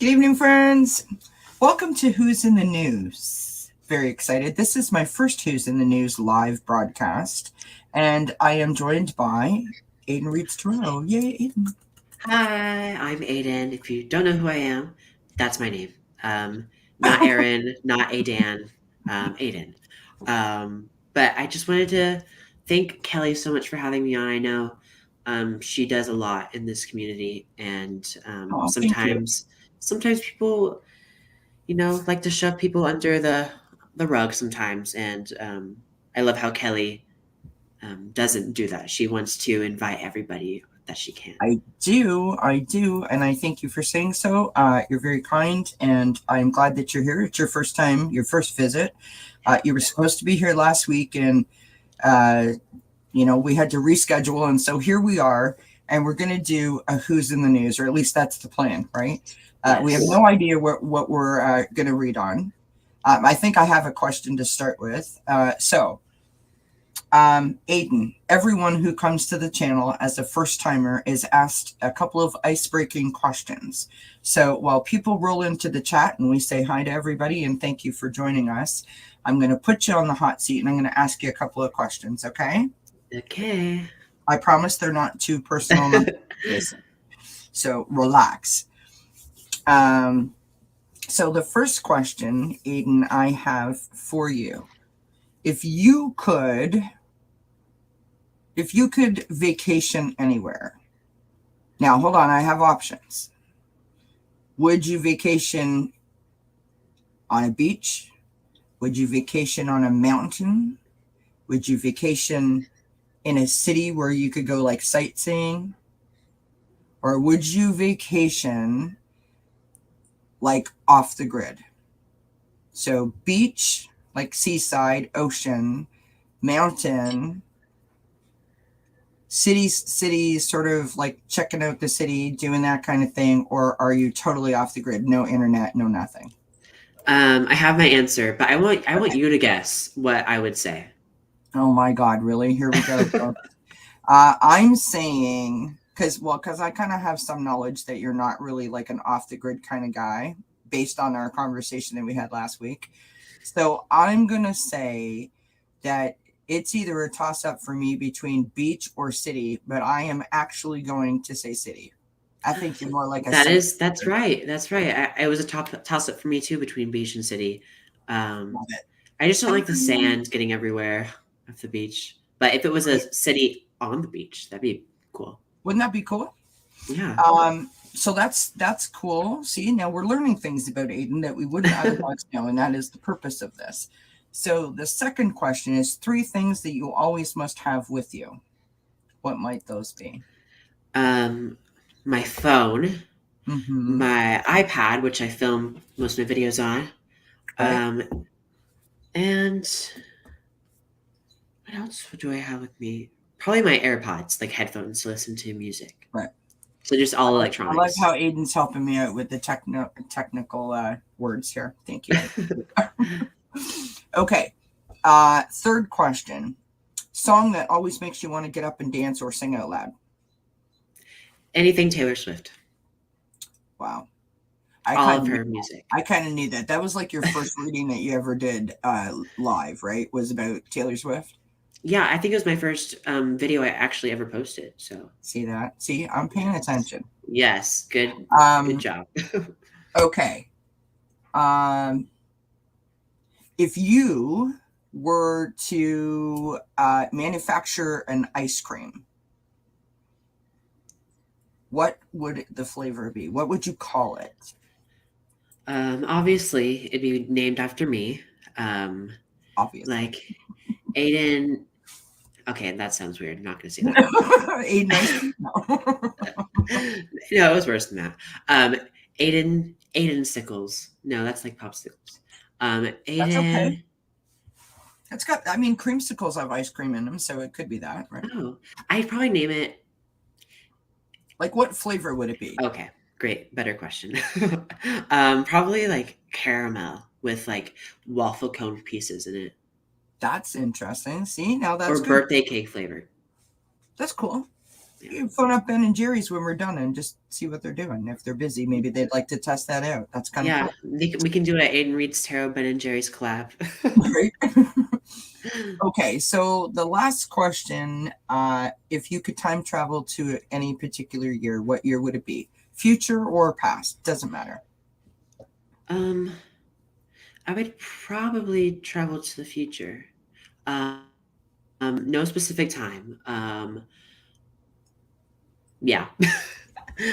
Good evening, friends. Welcome to Who's in the News. Very excited. This is my first Who's in the News live broadcast, and I am joined by Aiden Reeds Toronto. Yay, Aiden. Hi, I'm Aiden. If you don't know who I am, that's my name. Not Aaron, not Adan, Aiden. But I just wanted to thank Kelly so much for having me on. I know she does a lot in this community, and Oh, thank you. sometimes people, like to shove people under the rug sometimes. And I love how Kelly doesn't do that. She wants to invite everybody that she can. I do, and I thank you for saying so. You're very kind, and I'm glad that you're here. It's your first time, your first visit. You were supposed to be here last week, and we had to reschedule, and so here we are, and we're going to do a Who's in the News, or at least that's the plan, right? We have Yes. no idea what we're going to read on. I think I have a question to start with. Aiden, everyone who comes to the channel as a first timer is asked a couple of ice-breaking questions. So while people roll into the chat and we say hi to everybody and thank you for joining us, I'm going to put you on the hot seat and I'm going to ask you a couple of questions, okay? Okay. I promise they're not too personal. So relax. So the first question, Aiden, I have for you. If you could vacation anywhere. Now, hold on, I have options. Would you vacation on a beach? Would you vacation on a mountain? Would you vacation in a city where you could go like sightseeing? Or would you vacation like off the grid? So beach, like seaside, ocean, mountain, cities sort of like checking out the city, doing that kind of thing, or are you totally off the grid? No internet, no nothing. I have my answer, but I want you to guess what I would say. Oh my God, really? Here we go. I'm saying because I kind of have some knowledge that you're not really like an off the grid kind of guy based on our conversation that we had last week. So I'm gonna say that it's either a toss up for me between beach or city, but I am actually going to say city. I think you're more like a city. That's right. That's right. It was a toss up for me too between beach and city. Um, Love it. I just don't like the sand getting everywhere off the beach. But if it was a Right. city on the beach, that'd be cool. Wouldn't that be cool? Yeah. So that's cool. See, now we're learning things about Aiden that we wouldn't otherwise know, and that is the purpose of this. So the second question is 3 things that you always must have with you. What might those be? My phone, Mm-hmm. my iPad, which I film most of my videos on, Okay. and what else do I have with me? Probably my AirPods, like headphones to listen to music. Right. So just all I like electronics. how Aiden's helping me out with the technical words here. Thank you. Okay. Third question. Song that always makes you want to get up and dance or sing out loud. Anything Taylor Swift. Wow. All of her music. I kind of knew that. That was like your first reading that you ever did live, right? Was about Taylor Swift. Yeah, I think it was my first video I actually ever posted. So See that? See, I'm paying attention. yes, good job. Okay. If you were to manufacture an ice cream, what would the flavor be? What would you call it? Obviously, it'd be named after me. Obviously. Like Aiden. Okay, that sounds weird. I'm not going to say that. Aiden ice cream? No. No, it was worse than that. Aiden Sickles. No, that's like popsicles. Aiden. That's okay. It's got, I mean, creamsicles have ice cream in them, so it could be that, right? Oh, I'd probably name it. Like, what flavor would it be? Okay, great. Better question. Probably like caramel with like waffle cone pieces in it. That's interesting. See, now that's Or good. birthday cake flavored. That's cool. Yeah. You phone up Ben and Jerry's when we're done and just see what they're doing. If they're busy, maybe they'd like to test that out. That's kind of Yeah, cool. we can do it. Aiden reads tarot, Ben and Jerry's collab. Right? Okay, so the last question, if you could time travel to any particular year, what year would it be? Future or past? Doesn't matter. um, I would probably travel to the future. No specific time. Yeah,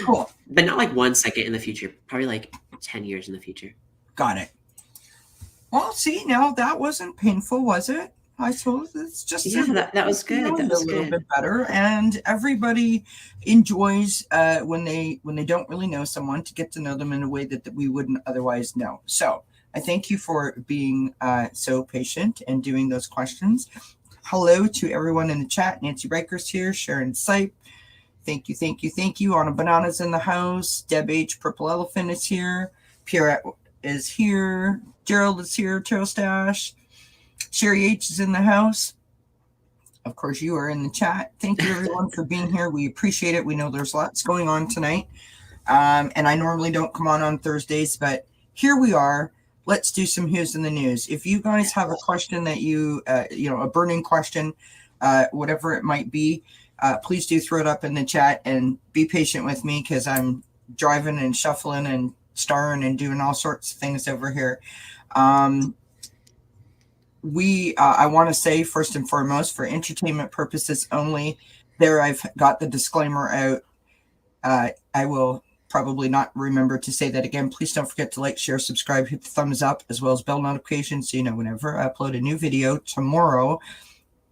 Cool. but not like 1 second in the future. Probably like 10 years in the future. Got it. Well, see, now that wasn't painful, was it? I suppose it's just Yeah, that was to good. know That you a was little good. bit better, and everybody enjoys when they don't really know someone to get to know them in a way that we wouldn't otherwise know. So I thank you for being so patient and doing those questions. Hello to everyone in the chat. Nancy Riker's here. Sharon Sipe. Thank you, thank you, thank you. Anna Banana's in the house. Deb H. Purple Elephant is here. Pierrette is here. Gerald is here. Terrell Stash. Sherry H is in the house. Of course, you are in the chat. Thank you, everyone, for being here. We appreciate it. We know there's lots going on tonight. And I normally don't come on Thursdays, but here we are. Let's do some Who's in the News. If you guys have a question that a burning question, whatever it might be, please do throw it up in the chat and be patient with me because I'm driving and shuffling and starring and doing all sorts of things over here. I want to say first and foremost, for entertainment purposes only, there I've got the disclaimer out. I will probably not remember to say that again. Please don't forget to like, share, subscribe, hit the thumbs up, as well as bell notifications so you know whenever I upload a new video. Tomorrow,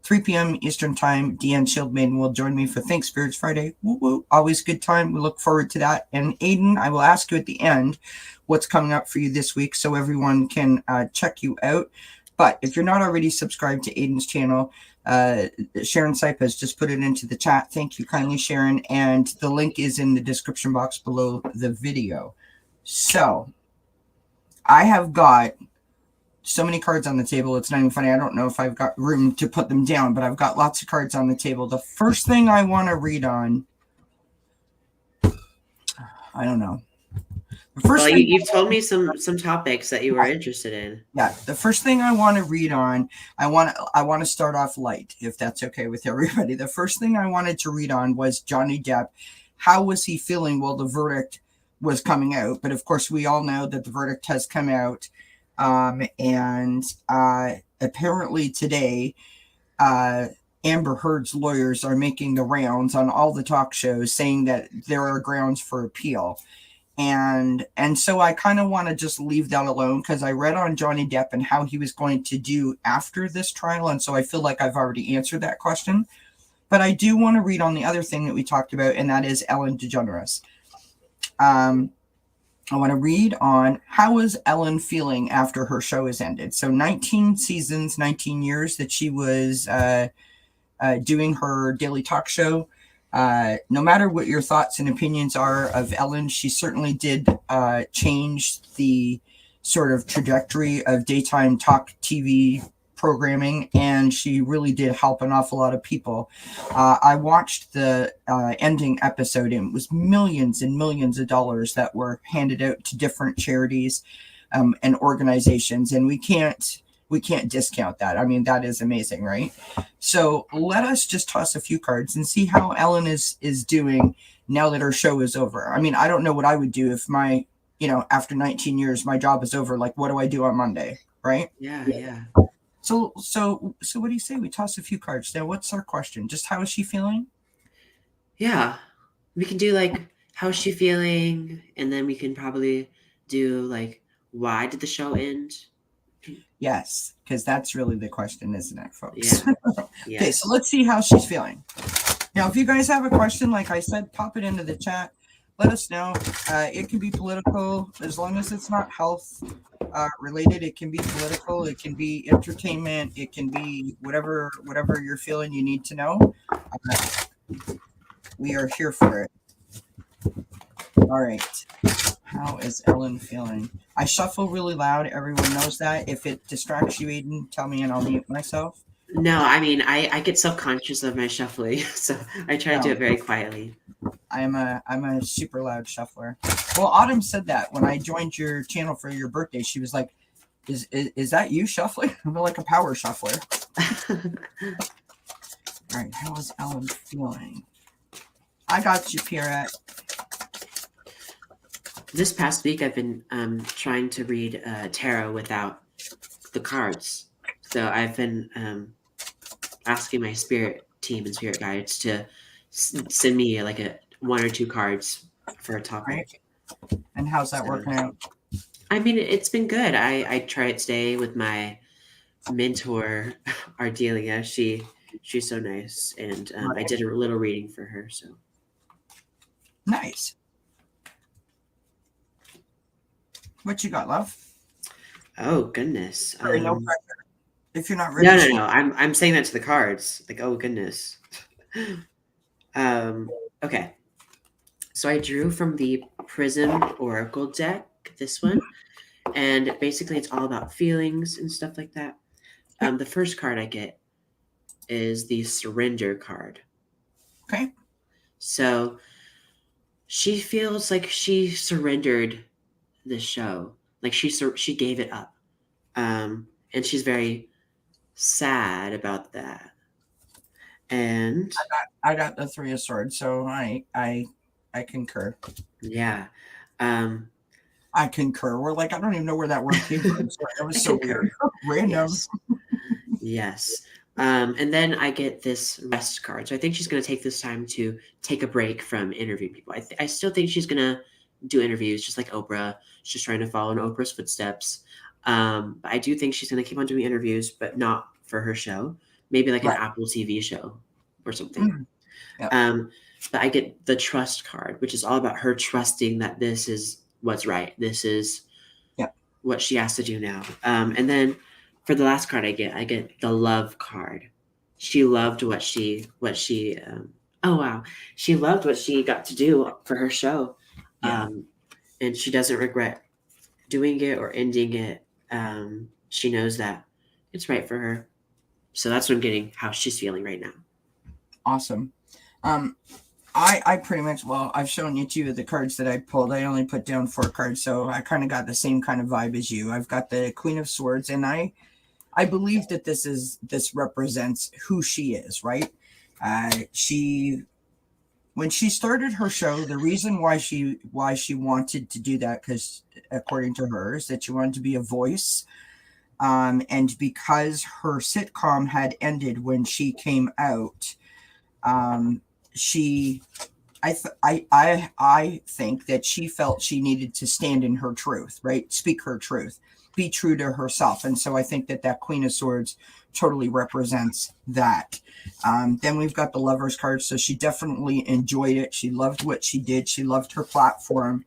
3 p.m. Eastern Time, Deanne Shieldmaiden will join me for Thanks Spirits Friday. Woo woo. Always good time. We look forward to that. And Aiden, I will ask you at the end what's coming up for you this week so everyone can check you out. But if you're not already subscribed to Aiden's channel, Sharon Sipe has just put it into the chat. Thank you kindly, Sharon. And the link is in the description box below the video. So I have got so many cards on the table. It's not even funny. I don't know if I've got room to put them down, but I've got lots of cards on the table. The first thing I want to read on, I don't know. Well, you've told me some topics that you were interested in. Yeah, the first thing I want to read on, I want to start off light, if that's okay with everybody. The first thing I wanted to read on was Johnny Depp. How was he feeling while the verdict was coming out? But of course, we all know that the verdict has come out, and apparently today, Amber Heard's lawyers are making the rounds on all the talk shows, saying that there are grounds for appeal. And so I kind of want to just leave that alone because I read on Johnny Depp and how he was going to do after this trial. And so I feel like I've already answered that question. But I do want to read on the other thing that we talked about, and that is Ellen DeGeneres. I want to read on how is Ellen feeling after her show has ended. So 19 seasons, 19 years that she was doing her daily talk show. No matter what your thoughts and opinions are of Ellen, she certainly did change the sort of trajectory of daytime talk TV programming, and she really did help an awful lot of people. I watched the ending episode, and it was millions and millions of dollars that were handed out to different charities and organizations, and we can't discount that. I mean, that is amazing, right? So let us just toss a few cards and see how Ellen is doing now that her show is over. I mean, I don't know what I would do if after 19 years, my job is over. Like, what do I do on Monday, right? Yeah. So what do you say? We toss a few cards. Now, what's our question? Just how is she feeling? Yeah. We can do like, how's she feeling? And then we can probably do like, why did the show end? Yes, because that's really the question, isn't it, folks? Yeah. Okay, so let's see how she's feeling. Now, if you guys have a question, like I said, pop it into the chat. Let us know. It can be political, as long as it's not health related. It can be political. It can be entertainment. It can be whatever you're feeling you need to know. We are here for it. All right. How is Ellen feeling? I shuffle really loud. Everyone knows that. If it distracts you, Aiden, tell me and I'll mute myself. No, I mean, I get self-conscious of my shuffling, so I try to do No, it very quietly. I'm a super loud shuffler. Well, Autumn said that when I joined your channel for your birthday. She was like, "Is that you shuffling?" I'm like a power shuffler. All right, how is Ellen feeling? I got you, Pierrette. This past week, I've been trying to read tarot without the cards. So I've been asking my spirit team and spirit guides to send me like a one or two cards for a Right? topic. And how's that So working out? I mean, it's been good. I try it today with my mentor, Ardelia. She's so nice, and I Right. did a little reading for her. So Nice. What you got, love? oh goodness. Sorry, no pressure. If you're not ready, No, no, to no. I'm saying that to the cards. Like, oh goodness. Okay. So I drew from the Prism Oracle deck, this one, and basically it's all about feelings and stuff like that. Yep. The first card I get is the Surrender card. Okay. So she feels like she surrendered the show, like she gave it up, and she's very sad about that. And I got the Three of Swords, so I concur. yeah, um, I concur. We're like, I don't even know where that word came from. Sorry, that I was so weird. concur. Random. Yes. Yes. And then I get this rest card. So I think she's going to take this time to take a break from interviewing people. I still think she's going to do interviews just like Oprah. She's trying to follow in Oprah's footsteps. But I do think she's going to keep on doing interviews, but not for her show. Maybe like an Right. Apple TV show or something. Mm. Yep. But I get the trust card, which is all about her trusting that this is what's right. This is Yep. what she has to do now. And then for the last card I get the love card. She loved oh wow, she loved what she got to do for her show, Yeah. and she doesn't regret doing it or ending it. She knows that it's right for her. So that's what I'm getting. How she's feeling right now. Awesome. Um, I pretty much, well, I've shown you two of the cards that I pulled. I only put down 4 cards, so I kind of got the same kind of vibe as you. I've got the Queen of Swords, and I believe that this represents who she is, right? She when she started her show, the reason why she wanted to do that, because according to her, is that she wanted to be a voice, and because her sitcom had ended when she came out, she I think that she felt she needed to stand in her truth, right? Speak her truth, be true to herself, and so I think that Queen of Swords totally represents that. Then we've got the Lovers card, so she definitely enjoyed it. She loved what she did. She loved her platform.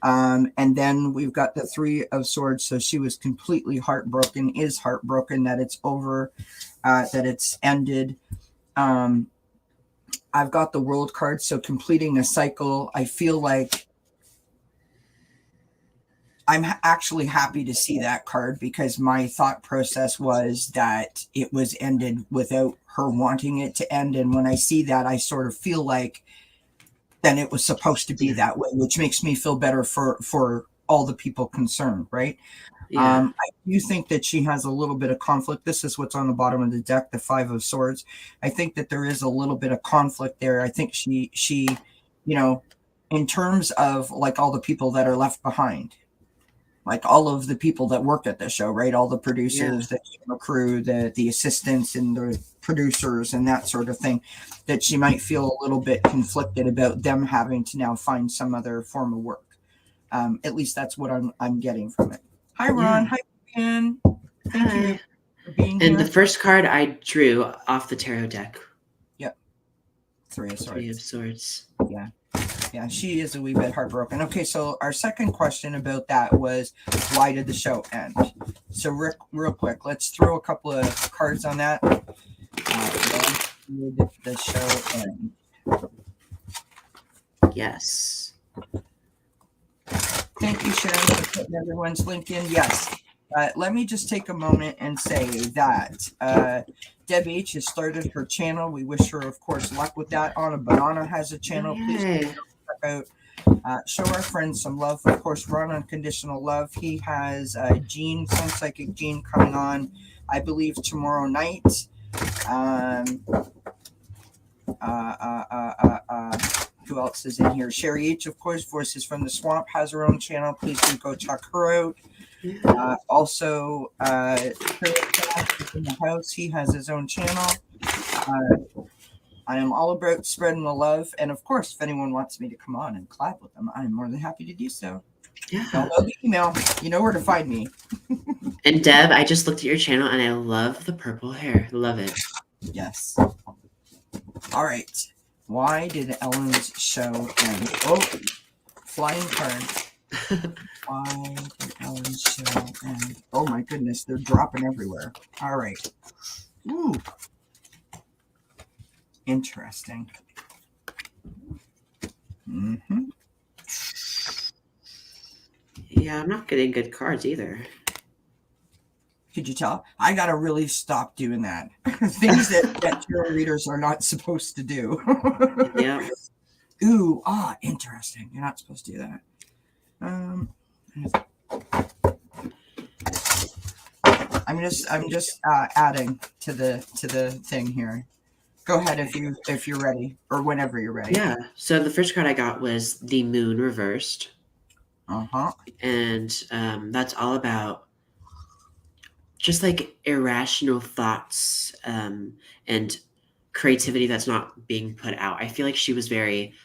And then we've got the Three of Swords, so she was completely heartbroken. Is heartbroken that it's over, that it's ended. I've got the World card, so completing a cycle. I feel like I'm actually happy to see that card, because my thought process was that it was ended without her wanting it to end. And when I see that, I sort of feel like then it was supposed to be Yeah. that way, which makes me feel better for all the people concerned, right? Yeah. I do think that she has a little bit of conflict. This is what's on the bottom of the deck, the Five of Swords. I think that there is a little bit of conflict there. I think she, you know, in terms of like all the people that are left behind, like all of the people that work at the show, right? All the Yeah. producers, the camera crew, the assistants, and the producers, and that sort of thing. That she might feel a little bit conflicted about them having to now find some other form of work. At least that's what I'm getting from it. Hi, Ron. Yeah. Hi, Ian. Thank you Hi. for being And the here. first card I drew off the tarot deck, Yep. Three of Three of Swords. Swords. Yeah. Yeah, she is a wee bit heartbroken. Okay, so our second question about that was, why did the show end? So real quick, let's throw a couple of cards on that. Why did the show end? Yes. Thank you, Sharon, for putting everyone's link in. Yes, Let me just take a moment and say that Deb H has started her channel. We wish her, of course, luck with that. Anna Banana has a Oh, channel. Please yay. check out. Show our friends some love. Of course, Ron Unconditional Love. He has Gene, Sun Psychic Gene, coming on, I believe, tomorrow night. Um, who else is in here? Sherry H, of course, Voices from the Swamp, has her own channel. Please do go check her out. Yeah. Also, is in the house. He has his own channel. I am all about spreading the love. And of course, if anyone wants me to come on and collab with them, I'm more than happy to do so. Yeah. Y'all know the email. You know where to find me. And Deb, I just looked at your channel and I love the purple hair. Love it. Yes. All right. Why did Ellen's show end? Oh, flying card. Why did Ellen's show end? Oh my goodness, they're dropping everywhere. All right. Ooh. Interesting. Mm-hmm. Yeah, I'm not getting good cards either. Could you tell? I got to really stop doing that. Things that tarot readers are not supposed to do. Yeah. Ooh, interesting. You're not supposed to do that. I'm just adding to the thing here. Go ahead if you're ready, or whenever you're ready. Yeah. So the first card I got was the Moon reversed. Uh-huh. And that's all about just like irrational thoughts and creativity that's not being put out. I feel like she was very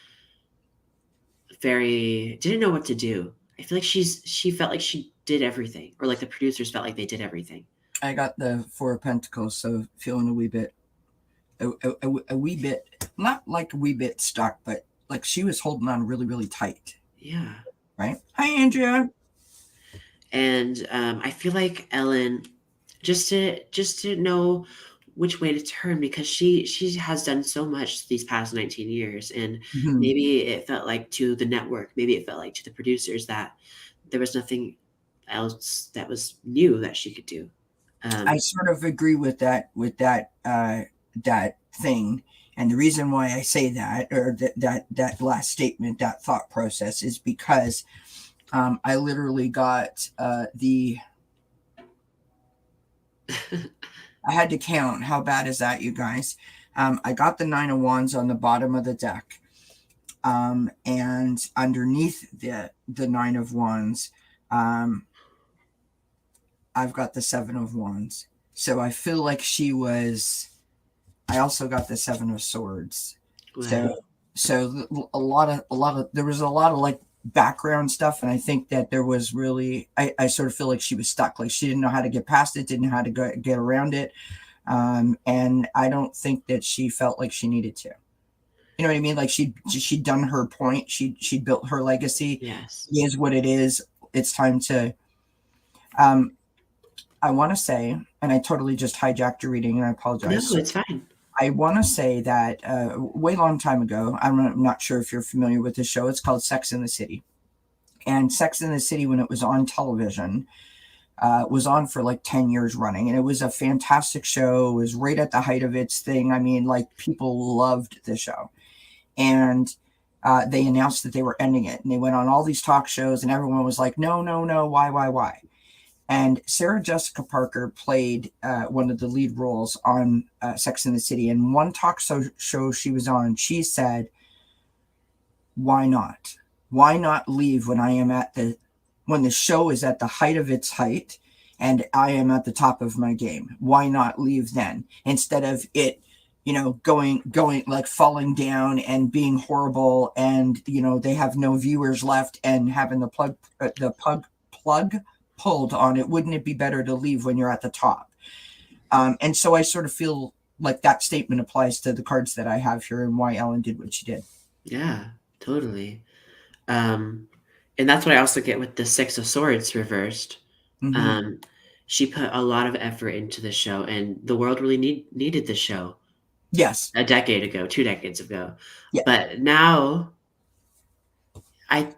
didn't know what to do. I feel like she felt like she did everything, or like the producers felt like they did everything. I got the Four of Pentacles, so feeling a wee bit, a wee bit, not like a wee bit stuck, but like she was holding on really, really tight. Yeah. Right. Hi, Andrea. And I feel like Ellen just to know which way to turn, because she has done so much these past 19 years, and maybe it felt like to the network, maybe it felt like to the producers that there was nothing else that was new that she could do. I sort of agree with that that thing, and the reason why I say that, or that last statement, that thought process, is because I literally got I had to count. How bad is that, you guys? I got the Nine of Wands on the bottom of the deck, and underneath the Nine of Wands, I've got the Seven of Wands. So I feel like she was. I also got the Seven of Swords. Wow. So a lot of there was a lot of like background stuff, and I think that there was really I sort of feel like she was stuck, like she didn't know how to get past it, didn't know how to get around it, and I don't think that she felt like she needed to. You know what I mean? Like she'd done her point, she built her legacy. Yes, it is what it is. It's time to. I want to say, and I totally just hijacked your reading, and I apologize. No, it's fine. I want to say that way long time ago, I'm not sure if you're familiar with the show. It's called Sex and the City. And Sex and the City, when it was on television, was on for like 10 years running. And it was a fantastic show. It was right at the height of its thing. I mean, like people loved the show. And they announced that they were ending it. And they went on all these talk shows and everyone was like, no, why? And Sarah Jessica Parker played one of the lead roles on Sex and the City. And one talk show she was on, she said, why not? Why not leave when I am when the show is at the height of its height and I am at the top of my game? Why not leave then, instead of it, going like falling down and being horrible, and they have no viewers left and having the plug pulled on it? Wouldn't it be better to leave when you're at the top? And so I sort of feel like that statement applies to the cards that I have here and why Ellen did what she did. Yeah, totally. And that's what I also get with the Six of Swords reversed. Mm-hmm. She put a lot of effort into the show, and the world really needed the show. Yes. A decade ago, 2 decades ago. Yeah. But now I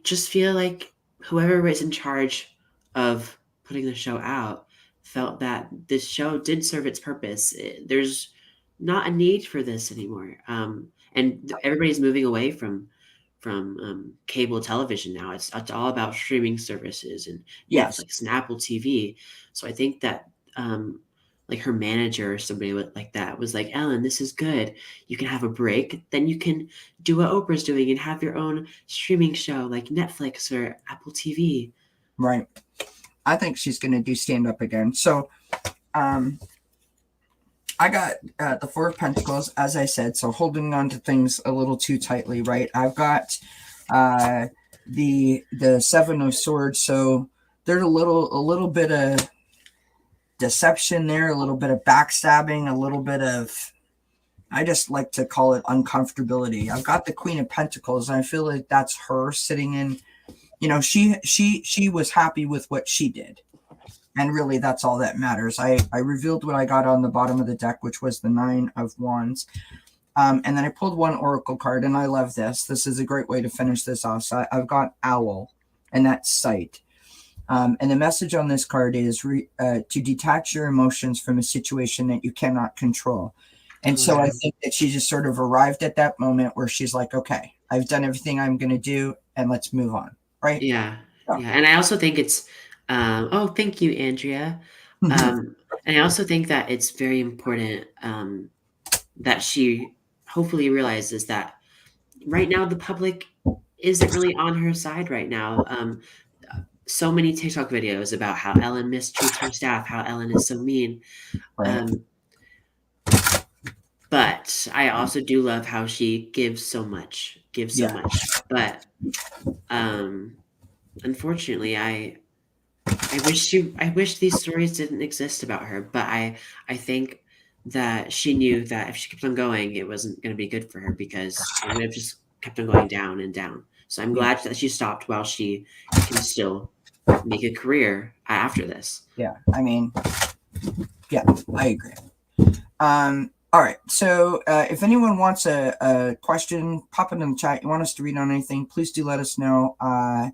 just feel like whoever is in charge of putting the show out felt that this show did serve its purpose. There's not a need for this anymore. And everybody's moving away from cable television now. It's all about streaming services and Yes. Netflix and Apple TV. So I think that like her manager or somebody like that was like, Ellen, this is good. You can have a break. Then you can do what Oprah's doing and have your own streaming show like Netflix or Apple TV. Right. I think she's going to do stand up again. So, I got the Four of Pentacles, as I said, so holding on to things a little too tightly, right? I've got the Seven of Swords, so there's a little bit of deception there, a little bit of backstabbing, a little bit of, I just like to call it uncomfortability. I've got the Queen of Pentacles, and I feel like that's her sitting in, she was happy with what she did. And really, that's all that matters. I revealed what I got on the bottom of the deck, which was the Nine of Wands. And then I pulled one Oracle card, and I love this. This is a great way to finish this off. So I've got Owl, and that's sight. And the message on this card is to detach your emotions from a situation that you cannot control. And so I think that she just sort of arrived at that moment where she's like, okay, I've done everything I'm going to do, and let's move on. Right? Yeah. Yeah. And I also think it's, oh, thank you, Andrea. And I also think that it's very important that she hopefully realizes that right now the public isn't really on her side right now. So many TikTok videos about how Ellen mistreats her staff, how Ellen is so mean. Right. But I also do love how she gives so much. But unfortunately, I wish these stories didn't exist about her, but I think that she knew that if she kept on going, it wasn't going to be good for her because it would have just kept on going down and down. So I'm glad that she stopped while she can still make a career after this. Yeah, I mean, yeah, I agree. All right, so if anyone wants a question, pop it in the chat. You want us to read on anything, please do let us know. I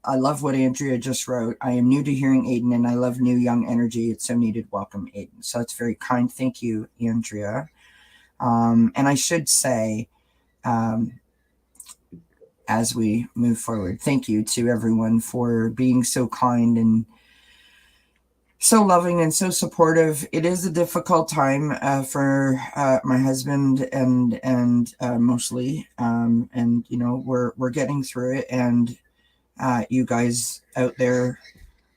love what Andrea just wrote. I am new to hearing Aiden, and I love new young energy. It's so needed. Welcome, Aiden. So it's very kind. Thank you, Andrea. And I should say, as we move forward, thank you to everyone for being so kind and so loving and so supportive. It is a difficult time for my husband and mostly, and we're getting through it. And you guys out there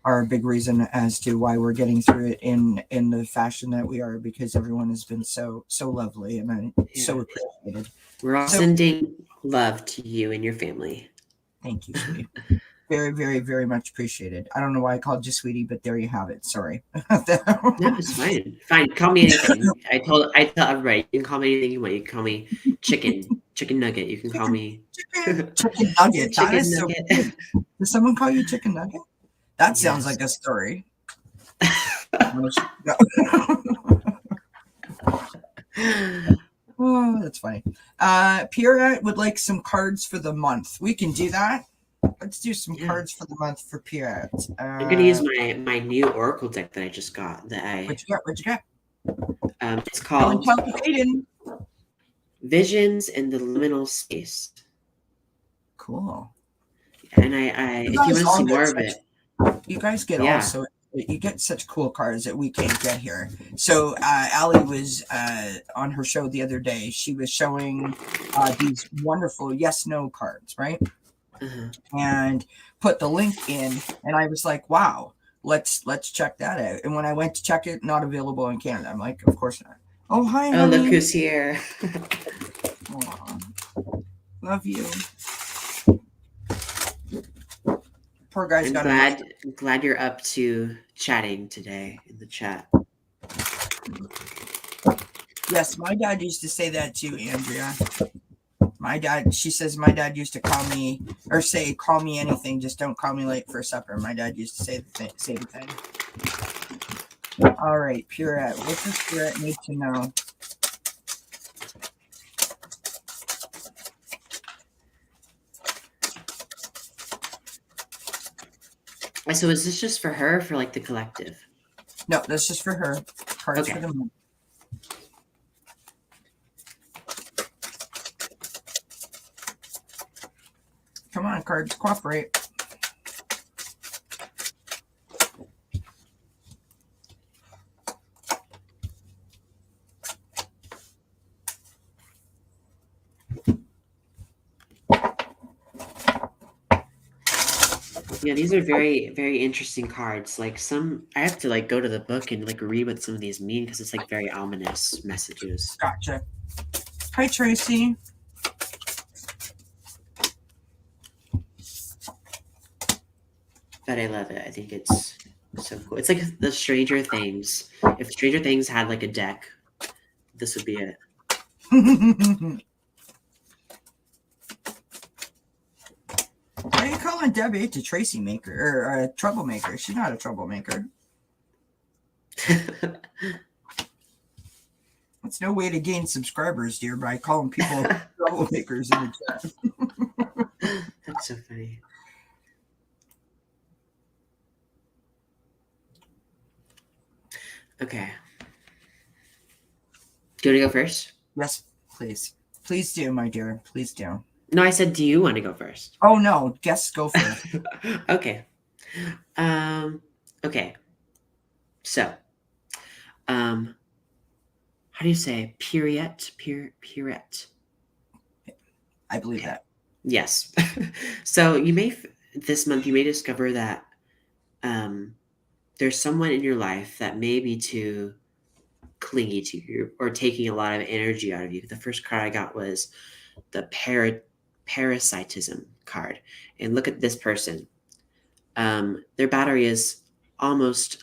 are a big reason as to why we're getting through it in the fashion that we are, because everyone has been so lovely, and I so appreciated. We're all sending love to you and your family. Thank you, sweetie. Very, very, very much appreciated. I don't know why I called you sweetie, but there you have it. Sorry. No, it's fine. Fine. Call me anything. I tell everybody, you can call me anything you want. You can call me chicken nugget. You can call me chicken nugget. Chicken nugget. So does someone call you chicken nugget? That sounds like a story. Oh, that's funny. Pierre would like some cards for the month. We can do that. Let's do some cards for the month for Pierre. I'm gonna use my new Oracle deck that I just got. What'd you get? It's called Aiden. Visions in the Liminal Space. Cool. And I if you want to see more of it, you guys get also. You get such cool cards that we can't get here. So Allie was on her show the other day. She was showing these wonderful yes/no cards, right? And put the link in, and I was like, "Wow, let's check that out." And when I went to check it, not available in Canada. I'm like, "Of course not." Oh, hi, honey. Oh, look who's here. Love you. Poor guy's I'm glad you're up to chatting today in the chat. Yes, my dad used to say that too, Andrea. She says my dad used to call me or say, "Call me anything, just don't call me late for supper." My dad used to say the thing. All right, Purette. What does Purette need to know? So is this just for her or for like the collective? No, that's just for her. Cards for Okay. the moon. Come on, cards, cooperate. Yeah, these are very, very interesting cards. Like some, I have to like go to the book and like read what some of these mean because it's like very ominous messages. Gotcha. Hi, Tracy. But I love it. I think it's so cool. It's like the Stranger Things. If Stranger Things had like a deck, this would be it. Why are you calling Deb H a Tracy maker or a troublemaker? She's not a troublemaker. That's no way to gain subscribers, dear, by calling people troublemakers in the chat. That's so funny. Okay. Do you want to go first? Yes, please. Please do, my dear. Please do. No, I said, do you want to go first? Oh, no. Guests go first. Okay. Okay. So, how do you say Pierrette? Pierrette. I believe that. Yes. So you may this month you may discover that there's someone in your life that may be too clingy to you or taking a lot of energy out of you. The first card I got was the parasitism card, and look at this person. Their battery is almost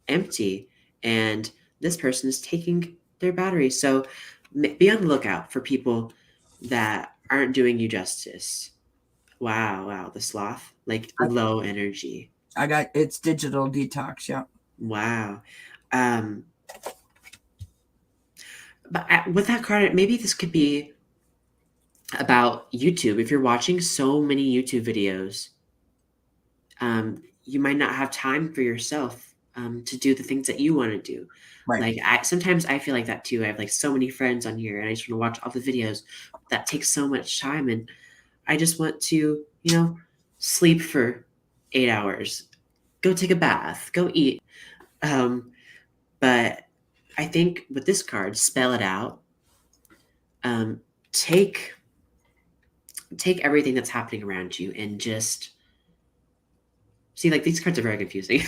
empty, and this person is taking their battery. So be on the lookout for people that aren't doing you justice. Wow, the sloth, like low energy. I got it's digital detox. Yeah. Wow. Um, but with that card, maybe this could be about YouTube. If you're watching so many YouTube videos, you might not have time for yourself to do the things that you want to do. Right. Like sometimes I feel like that too. I have like so many friends on here, and I just want to watch all the videos. That takes so much time, and I just want to, sleep for 8 hours, go take a bath, go eat. But I think with this card, spell it out. Take everything that's happening around you and just see. Like these cards are very confusing,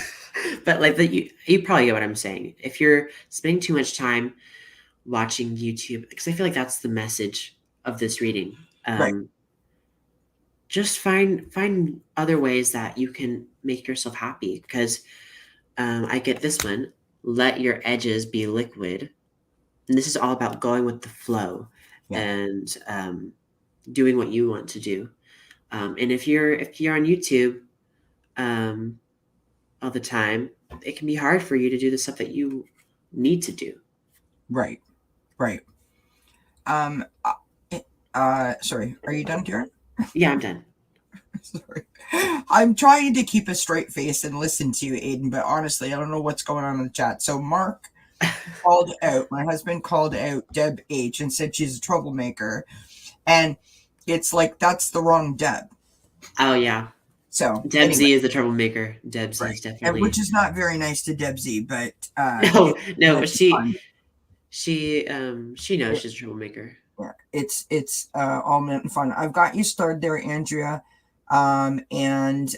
but like you probably get what I'm saying. If you're spending too much time watching YouTube, because I feel like that's the message of this reading. Right. Just find other ways that you can make yourself happy. Because I get this one. Let your edges be liquid, and this is all about going with the flow and doing what you want to do. And if you're on YouTube all the time, it can be hard for you to do the stuff that you need to do. Right. Sorry, are you done, Karen? Yeah, I'm done. Sorry. I'm trying to keep a straight face and listen to you, Aiden, but honestly, I don't know what's going on in the chat. So Mark called out, my husband called out Deb H and said she's a troublemaker. And it's like, that's the wrong Deb. Oh, yeah. So Deb Z is the troublemaker. Deb Z is definitely. Which is not very nice to Deb Z, but no, but she knows she's a troublemaker. Yeah, it's all meant in fun. I've got you started there, Andrea. And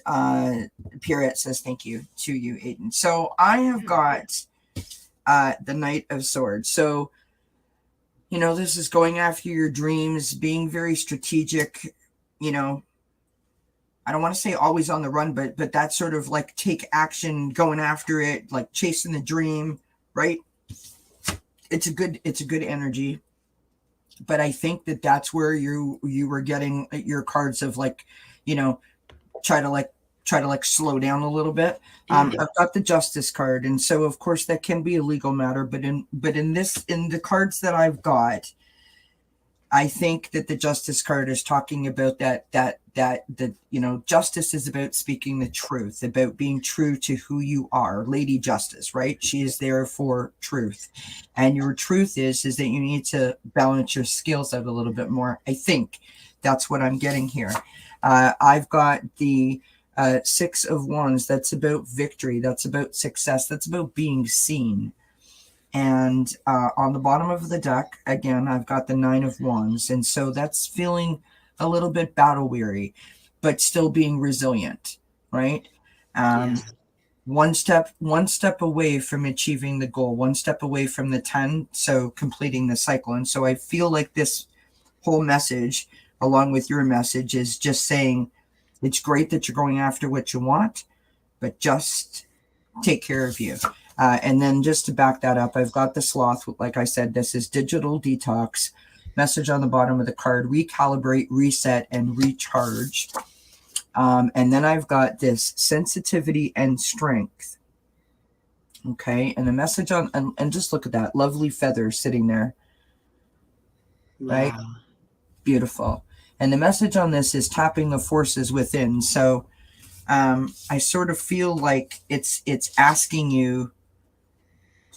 Pierrette says thank you to you, Aiden. So I have got the Knight of Swords. So, this is going after your dreams, being very strategic, I don't want to say always on the run, but that's sort of like take action, going after it, like chasing the dream, right? It's a good energy. But I think that's where you were getting your cards of like, try to slow down a little bit. I've got the Justice card, and so of course that can be a legal matter. But in the cards that I've got, I think that the justice card is talking about that justice is about speaking the truth, about being true to who you are. Lady Justice, right? She is there for truth. And your truth is that you need to balance your skills out a little bit more. I think that's what I'm getting here. I've got the Six of Wands. That's about victory. That's about success. That's about being seen. And on the bottom of the deck, again, I've got the Nine of Wands. And so that's feeling a little bit battle weary, but still being resilient, right? Yeah. One step away from achieving the goal, one step away from the 10, so completing the cycle. And so I feel like this whole message, along with your message, is just saying it's great that you're going after what you want, but just take care of you. And then just to back that up, I've got the Sloth. Like I said, this is digital detox. Message on the bottom of the card: recalibrate, reset, and recharge. And then I've got this sensitivity and strength. Okay, and the message on and just look at that lovely feather sitting there. Right, Wow. beautiful. And the message on this is tapping the forces within. So I sort of feel like it's asking you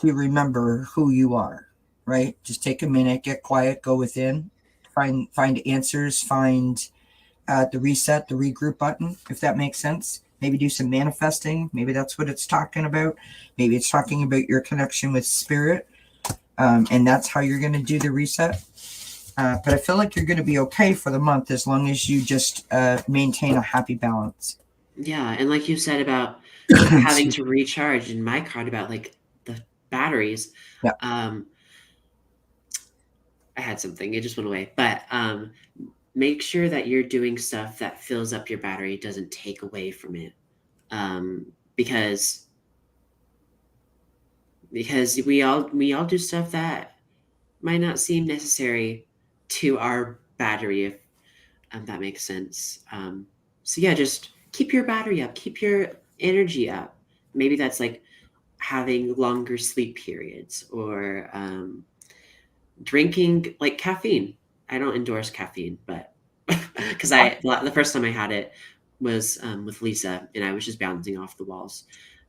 to remember who you are, right? Just take a minute, get quiet, go within, find answers, find the reset, the regroup button, if that makes sense. Maybe do some manifesting. Maybe that's what it's talking about. Maybe it's talking about your connection with spirit, and that's how you're going to do the reset. But I feel like you're going to be okay for the month as long as you just maintain a happy balance. Yeah, and like you said about having to recharge, in my card about like the batteries, Yeah. I had something, it just went away. But make sure that you're doing stuff that fills up your battery, doesn't take away from it. Because we all do stuff that might not seem necessary to our battery, if that makes sense. So yeah, just keep your battery up, keep your energy up. Maybe that's like having longer sleep periods, or drinking like caffeine. I don't endorse caffeine, but because the first time I had it was with Lisa, and I was just bouncing off the walls.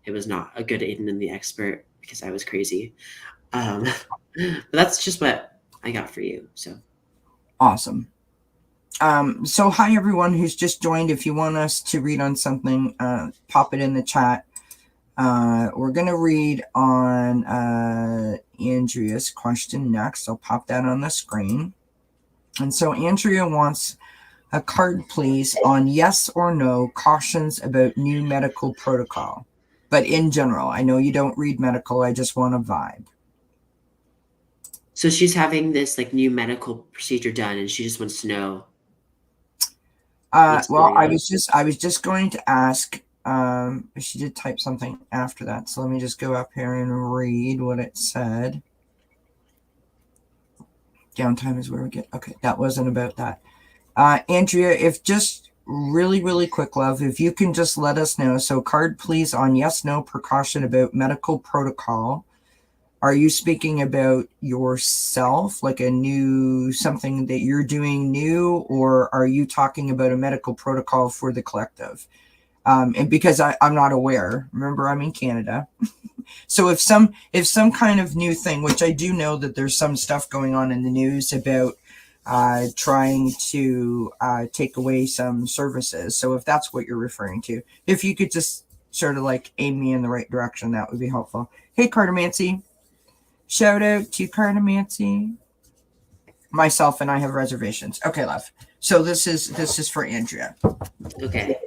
It was not a good Aiden and the expert because I was crazy. But that's just what I got for you. So Awesome. So hi everyone who's just joined. If you want us to read on something, pop it in the chat. We're going to read on Andrea's question next. I'll pop that on the screen. And so Andrea wants a card, please, on yes or no cautions about new medical protocol. But in general, I know you don't read medical. I just want a vibe. So she's having this like new medical procedure done, and she just wants to know. Well, I was just going to ask. She did type something after that, so let me just go up here and read what it said. Downtime is where we get. Okay, that wasn't about that. Andrea, if just really quick, love, if you can just let us know. So card, please, on yes, no precaution about medical protocol. Are you speaking about yourself, like a new something that you're doing new, or are you talking about a medical protocol for the collective? And because I'm not aware, remember I'm in Canada. So if some kind of new thing, which I do know that there's some stuff going on in the news about trying to take away some services. So if that's what you're referring to, if you could just sort of like aim me in the right direction, that would be helpful. Hey, Cartomancy. Shout out to Cartomancy. Myself and I have reservations. Okay, love. So this is for Andrea. Okay,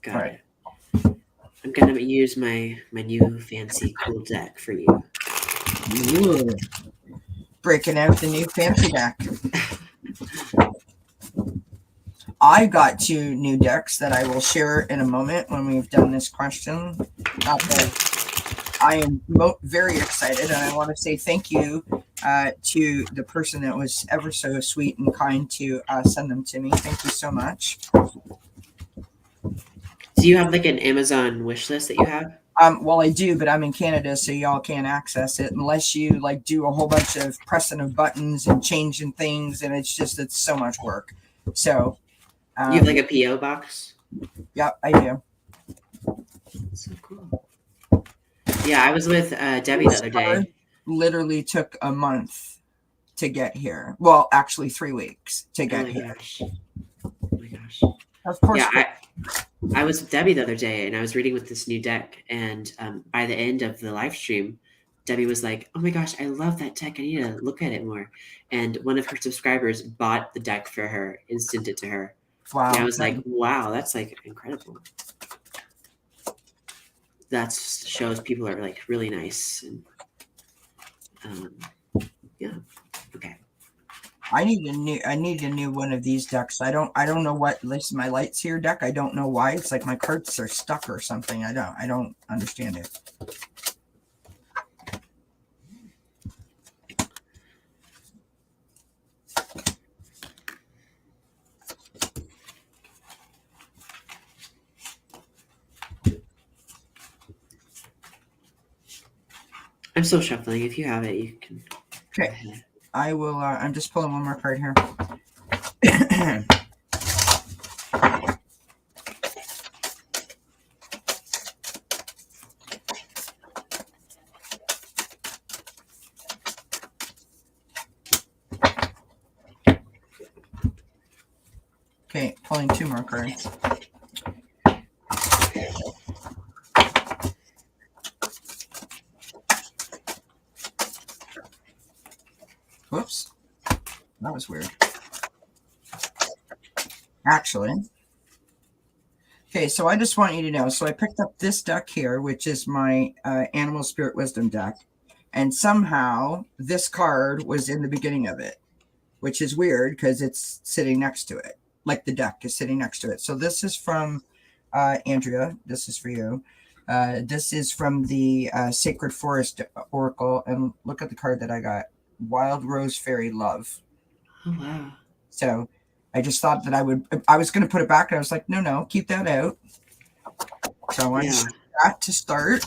got All it. I'm gonna use my new fancy cool deck for you. Ooh. Breaking out the new fancy deck. I got 2 new decks that I will share in a moment when we've done this question. I am very excited, and I want to say thank you to the person that was ever so sweet and kind to send them to me. Thank you so much. Do you have like an Amazon wish list that you have? Well, I do, but I'm in Canada, so y'all can't access it unless you like do a whole bunch of pressing of buttons and changing things, and it's so much work. So, You have like a PO box? yeah, I do. So cool. Yeah, I was with Debbie the other day. Literally took a month to get here. Well, actually 3 weeks to Oh get my here. gosh. Oh my gosh. Of course. Yeah, I was with Debbie the other day and I was reading with this new deck. And by the end of the live stream, Debbie was like, "Oh my gosh, I love that deck. I need to look at it more." And one of her subscribers bought the deck for her and sent it to her. Wow. And I was like, wow, that's like incredible. That shows people are like really nice. And yeah. Okay. I need a new one of these decks. I don't know what, at least my lights here deck. I don't know why. It's like my cards are stuck or something. I don't understand it. I'm still shuffling. If you have it, you can. Okay. I will. I'm just pulling one more card here. Okay, pulling 2 more cards. Whoops. That was weird. Actually. Okay, so I just want you to know. So I picked up this deck here, which is my Animal Spirit Wisdom deck. And somehow this card was in the beginning of it, which is weird because it's sitting next to it. Like the deck is sitting next to it. So this is from Andrea. This is for you. This is from the Sacred Forest Oracle. And look at the card that I got. Wild Rose Fairy Love. Oh, wow. So I just thought that I was going to put it back. And I was like, no, keep that out. So I just got to start.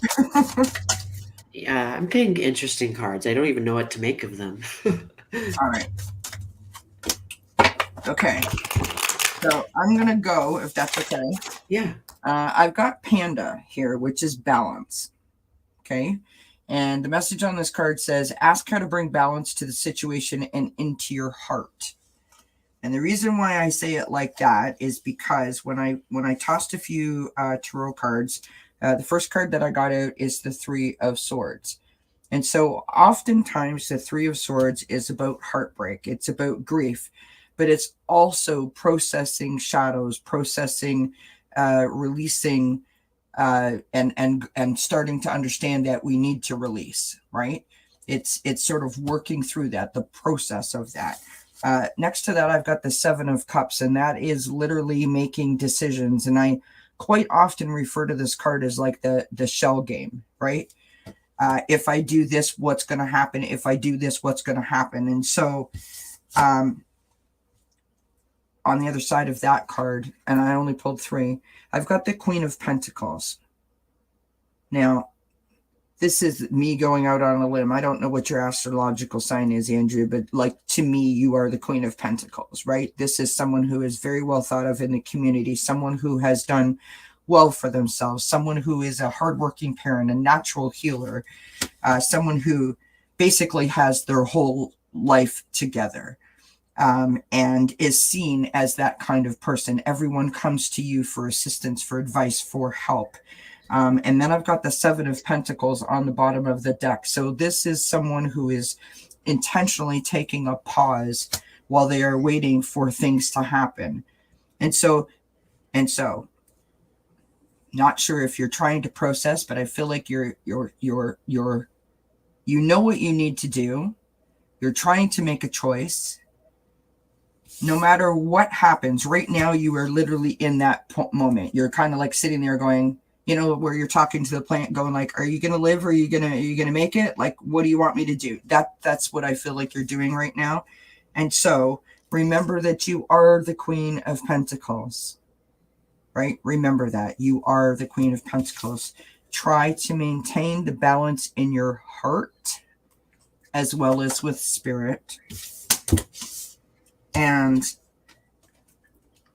Yeah, I'm getting interesting cards. I don't even know what to make of them. All right. Okay. So I'm going to go, if that's okay. Yeah. I've got Panda here, which is balance. Okay. And the message on this card says, ask how to bring balance to the situation and into your heart. And the reason why I say it like that is because when I tossed a few tarot cards, the first card that I got out is the 3 of Swords. And so oftentimes the 3 of Swords is about heartbreak. It's about grief, but it's also processing shadows, processing, releasing, and starting to understand that we need to release, right? It's sort of working through that, the process of that. Next to that, I've got the 7 of Cups, and that is literally making decisions. And I quite often refer to this card as like the shell game, right? If I do this, what's going to happen? If I do this, what's going to happen? And so on the other side of that card, and I only pulled 3, I've got the Queen of Pentacles. Now, this is me going out on a limb. I don't know what your astrological sign is, Andrew, but like to me, you are the Queen of Pentacles, right? This is someone who is very well thought of in the community, someone who has done well for themselves, someone who is a hardworking parent, a natural healer, someone who basically has their whole life together. And is seen as that kind of person. Everyone comes to you for assistance, for advice, for help. And then I've got the 7 of Pentacles on the bottom of the deck. So this is someone who is intentionally taking a pause while they are waiting for things to happen. And so, not sure if you're trying to process, but I feel like you know what you need to do. You're trying to make a choice. No matter what happens, right now you are literally in that moment. You're kind of like sitting there going, you know, where you're talking to the plant going like, are you going to live? Or are you going to make it? Like, what do you want me to do? That's what I feel like you're doing right now. And so remember that you are the Queen of Pentacles, right? Remember that you are the Queen of Pentacles. try to maintain the balance in your heart as well as with spirit. And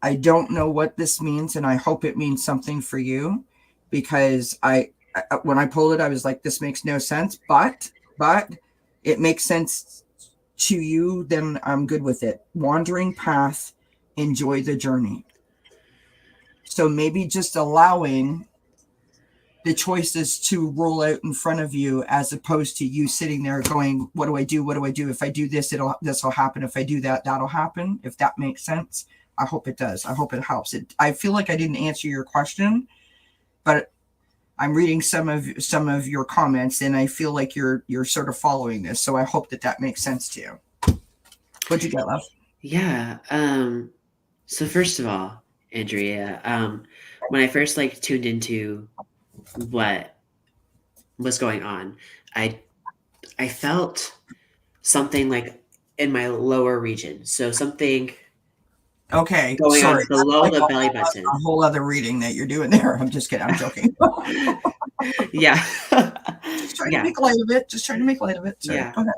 I don't know what this means, and I hope it means something for you, because when I pulled it, I was like, this makes no sense, but it makes sense to you, then I'm good with it. Wandering path, enjoy the journey. So maybe just allowing the choices to roll out in front of you, as opposed to you sitting there going, what do I do? What do I do? If I do this, this will happen. If I do that, that'll happen. If that makes sense. I hope it does. I hope it helps. I feel like I didn't answer your question, but I'm reading some of your comments, and I feel like you're sort of following this. So I hope that makes sense to you. What'd you get, love? Yeah. So first of all, Andrea, when I first tuned into what was going on, I felt something like in my lower region. So something Okay, going sorry. on below Like the belly button. a whole other reading that you're doing there. I'm just kidding. I'm joking. Yeah. Just trying to Yeah. make light of it. Just trying to make light of it. Sorry. Yeah. Go ahead.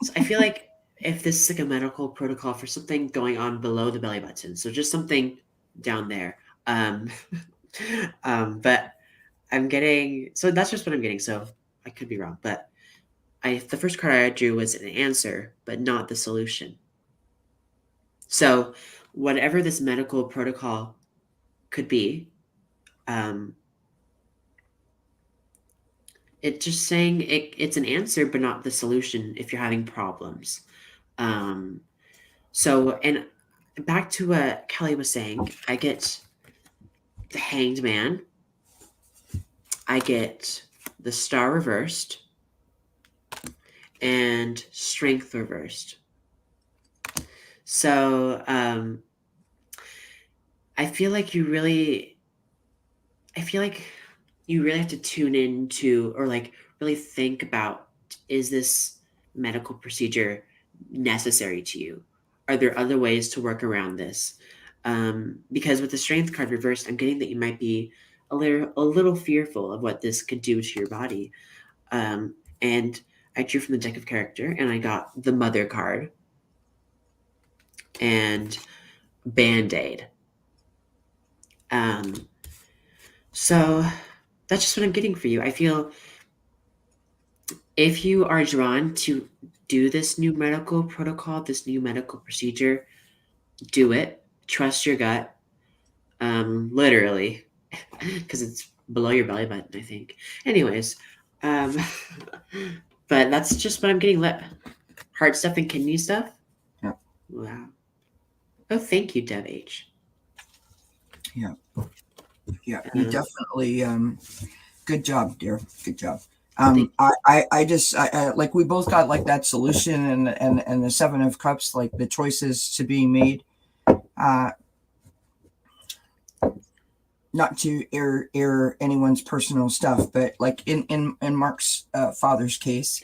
So I feel like if this is like a medical protocol for something going on below the belly button, so just something down there. But I'm getting, so that's just what I'm getting. So I could be wrong, but the first card I drew was an answer, but not the solution. So whatever this medical protocol could be, it's just saying it's an answer, but not the solution if you're having problems. So, and back to what Kelly was saying, I get the Hanged Man, I get the Star reversed, and Strength reversed. So, I feel like you really have to tune into, or really think about, is this medical procedure necessary to you? Are there other ways to work around this? Because with the strength card reversed, I'm getting that you might be a little fearful of what this could do to your body. And I drew from the deck of character, and I got the Mother card and Band-Aid. So that's just what I'm getting for you. I feel if you are drawn to do this new medical protocol, this new medical procedure, do it. Trust your gut. Literally, because it's below your belly button, I think. Anyways, but that's just what I'm getting. Heart stuff and kidney stuff. Yeah. Wow. Oh, thank you, Dev H. Yeah. Yeah, you definitely. Good job, dear. Good job. I just like, we both got like that solution, and the Seven of Cups, like the choices to being made. Not to air anyone's personal stuff, but like in Mark's father's case,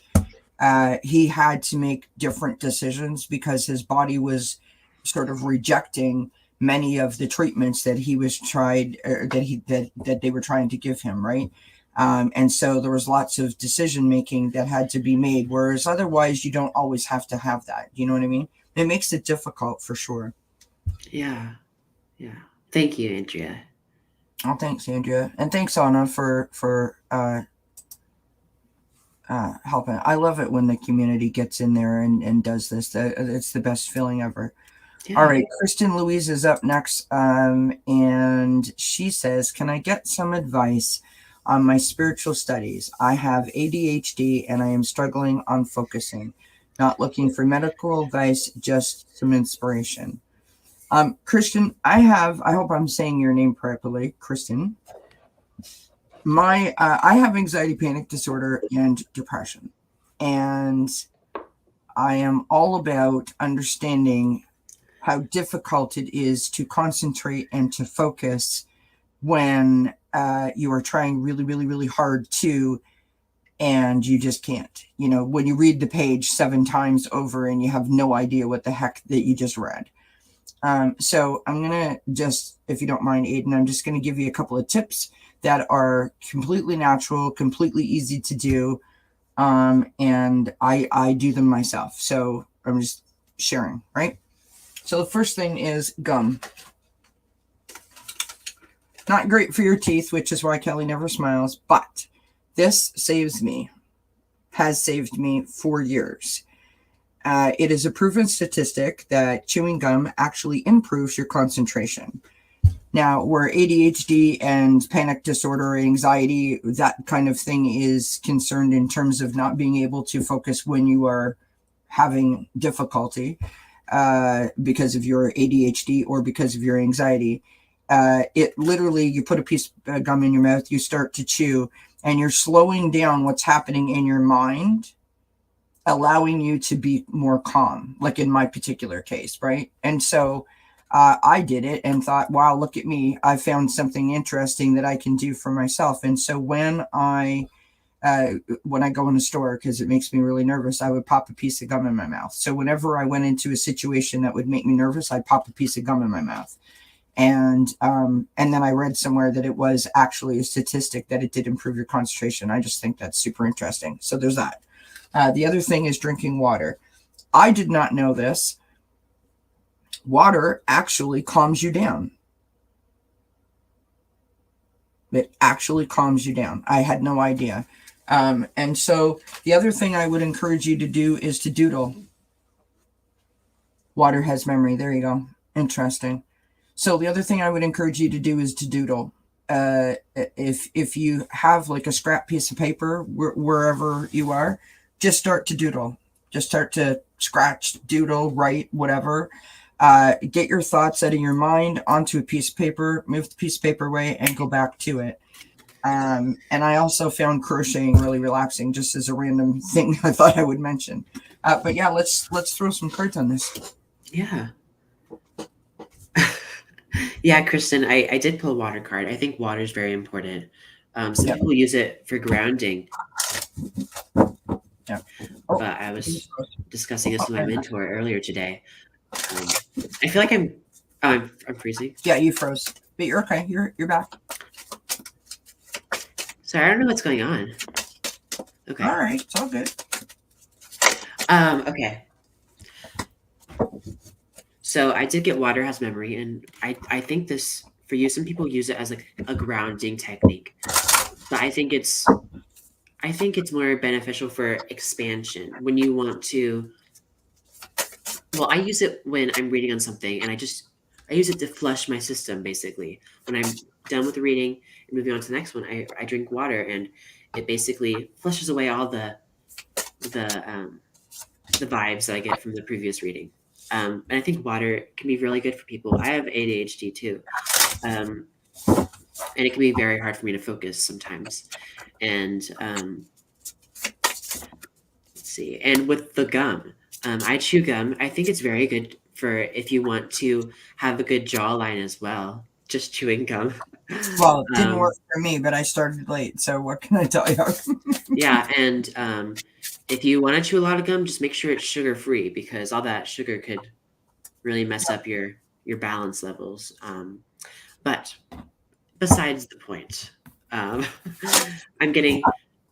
he had to make different decisions because his body was sort of rejecting many of the treatments that he was tried, that they were trying to give him, right? And so there was lots of decision making that had to be made, whereas otherwise you don't always have to have that. You know what I mean? It makes it difficult for sure. Yeah. Thank you, Andrea. Oh, thanks, Andrea, and thanks, Anna, for helping. I love it when the community gets in there and does this. It's the best feeling ever. Yeah. All right, Kristen Louise is up next, and she says, can I get some advice on my spiritual studies? I have ADHD and I am struggling on focusing. Not looking for medical advice, just some inspiration. Kristen, I hope I'm saying your name properly, Kristen. I have anxiety, panic disorder, and depression, and I am all about understanding how difficult it is to concentrate and to focus when you are trying really, really, really hard to, and you just can't. You know, when you read the page 7 times over and you have no idea what the heck that you just read. So I'm going to just, if you don't mind, Aiden, I'm just going to give you a couple of tips that are completely natural, completely easy to do. And I do them myself. So I'm just sharing, right? So the first thing is gum. Not great for your teeth, which is why Kelly never smiles, but this has saved me for years. It is a proven statistic that chewing gum actually improves your concentration. Now, where ADHD and panic disorder, anxiety, that kind of thing is concerned in terms of not being able to focus when you are having difficulty because of your ADHD or because of your anxiety, it literally, you put a piece of gum in your mouth, you start to chew, and you're slowing down what's happening in your mind, allowing you to be more calm, like in my particular case, right? And so I did it and thought, wow, look at me. I found something interesting that I can do for myself. And so when I go in a store, because it makes me really nervous, I would pop a piece of gum in my mouth. So whenever I went into a situation that would make me nervous, I'd pop a piece of gum in my mouth. And then I read somewhere that it was actually a statistic that it did improve your concentration. I just think that's super interesting. So there's that. The other thing is drinking water. I did not know this. Water actually calms you down. It actually calms you down. I had no idea. And so the other thing I would encourage you to do is to doodle. Water has memory. There you go. Interesting. So the other thing I would encourage you to do is to doodle. If you have like a scrap piece of paper wherever you are, just start to doodle. Just start to scratch, doodle, write, whatever. Get your thoughts out of your mind onto a piece of paper, move the piece of paper away, and go back to it. And I also found crocheting really relaxing, just as a random thing I thought I would mention. But yeah, let's throw some cards on this. Yeah. Yeah, Kristen, I did pull a water card. I think water is very important. Some Yep. people use it for grounding. Yeah. Oh, but I was discussing this with my mentor earlier today. I feel like I'm freezing. Yeah, you froze, but you're okay. You're back. Sorry, I don't know what's going on. Okay. All right, it's all good. Okay. So I did get water has memory, and I think this for you. Some people use it as like a grounding technique, but I think it's more beneficial for expansion when you want to. Well, I use it when I'm reading on something, and I use it to flush my system. Basically, when I'm done with the reading and moving on to the next one, I drink water, and it basically flushes away all the vibes that I get from the previous reading. And I think water can be really good for people. I have ADHD too, and it can be very hard for me to focus sometimes. And let's see. And with the gum, I chew gum. I think it's very good for if you want to have a good jawline as well. Just chewing gum. Well, it didn't work for me, but I started late, so what can I tell you? Yeah, and if you want to chew a lot of gum, just make sure it's sugar free because all that sugar could really mess up your balance levels. But besides the point, I'm getting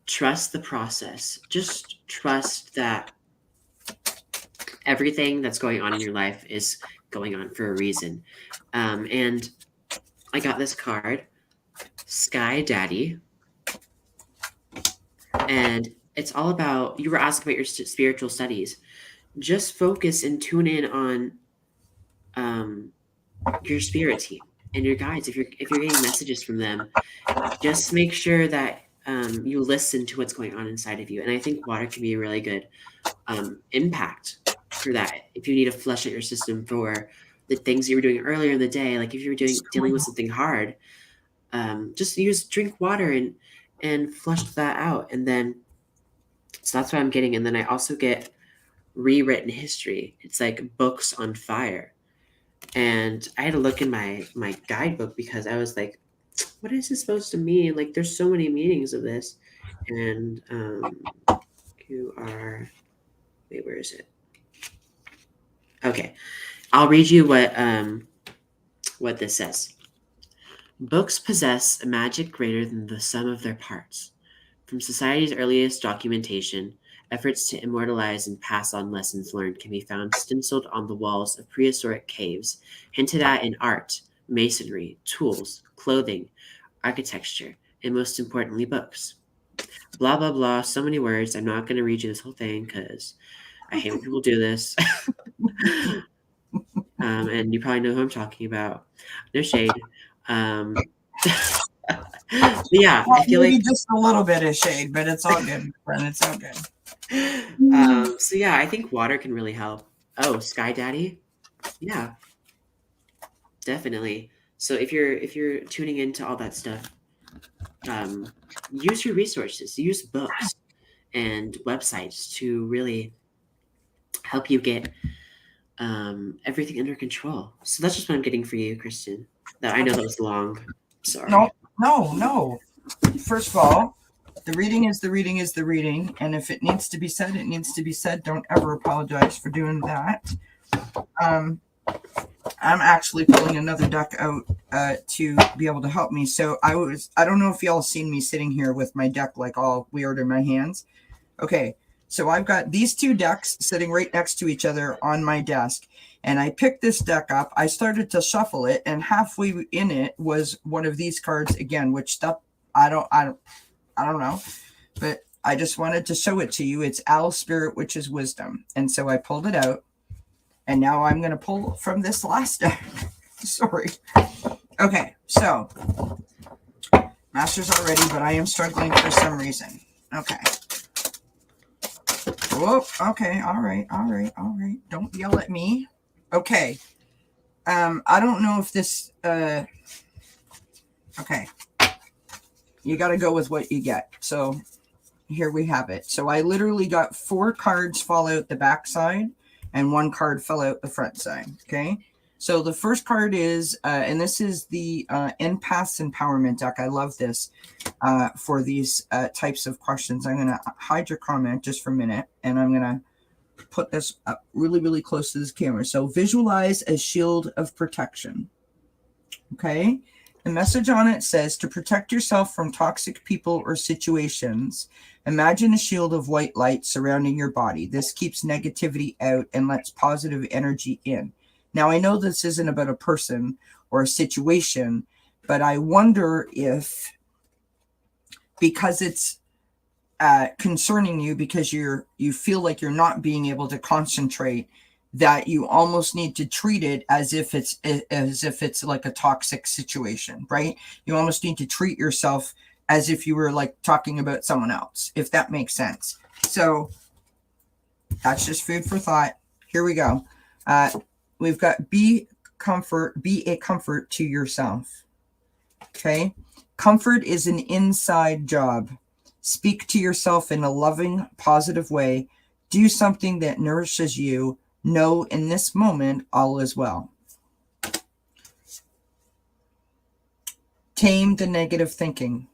trust the process. Just trust that everything that's going on in your life is going on for a reason. And I got this card, Sky Daddy. And it's all about, you were asking about your spiritual studies. Just focus and tune in on your spirit team and your guides. If you're getting messages from them, just make sure that you listen to what's going on inside of you. And I think water can be a really good impact for that. If you need to flush out your system for the things you were doing earlier in the day, like if you were dealing with something hard, just drink water and flush that out. And then, so that's what I'm getting. And then I also get rewritten history. It's like books on fire. And I had to look in my guidebook because I was like, what is this supposed to mean? Like, there's so many meanings of this. And QR, wait, where is it? Okay, I'll read you what this says. Books possess a magic greater than the sum of their parts. From society's earliest documentation, efforts to immortalize and pass on lessons learned can be found stenciled on the walls of prehistoric caves, hinted at in art, masonry, tools, clothing, architecture, and most importantly, books. Blah, blah, blah. So many words. I'm not going to read you this whole thing because I hate when people do this. And you probably know who I'm talking about. No shade. Um, but yeah, I Well, feel maybe like just a little bit of shade, but it's all good, friend. It's all good. so yeah, I think water can really help. Oh, Sky Daddy? Yeah, definitely. So if you're tuning into all that stuff, um, use your resources, use books and websites to really help you get everything under control. So that's just what I'm getting for you, Kristen. That I know that was long. No, Sorry. no. First of all, the reading is the reading is the reading, and if it needs to be said, it needs to be said. Don't ever apologize for doing that. Um, I'm actually pulling another deck out to be able to help me. So I don't know if y'all seen me sitting here with my deck like all weird in my hands. Okay, so I've got these two decks sitting right next to each other on my desk, and I picked this deck up. I started to shuffle it, and halfway in it was one of these cards again, which stuff I don't know, but I just wanted to show it to you. It's Owl Spirit, which is wisdom, and so I pulled it out, and now I'm going to pull from this last deck. Sorry. Okay, so Master's already, but I am struggling for some reason. Okay. Whoa, okay, all right. Don't yell at me. Okay. I don't know if this okay. You gotta go with what you get. So here we have it. So I literally got 4 cards fall out the back side and 1 card fell out the front side. Okay. So the first card is, and this is the Empath's Empowerment deck. I love this for these types of questions. I'm going to hide your comment just for a minute, and I'm going to put this up really, really close to this camera. So visualize a shield of protection. Okay. The message on it says to protect yourself from toxic people or situations, imagine a shield of white light surrounding your body. This keeps negativity out and lets positive energy in. Now, I know this isn't about a person or a situation, but I wonder if, because it's concerning you, because you feel like you're not being able to concentrate, that you almost need to treat it as if it's like a toxic situation, right? You almost need to treat yourself as if you were like talking about someone else, if that makes sense. So that's just food for thought. Here we go. We've got be a comfort to yourself. Okay. Comfort is an inside job. Speak to yourself in a loving, positive way. Do something that nourishes you. Know in this moment all is well. Tame the negative thinking.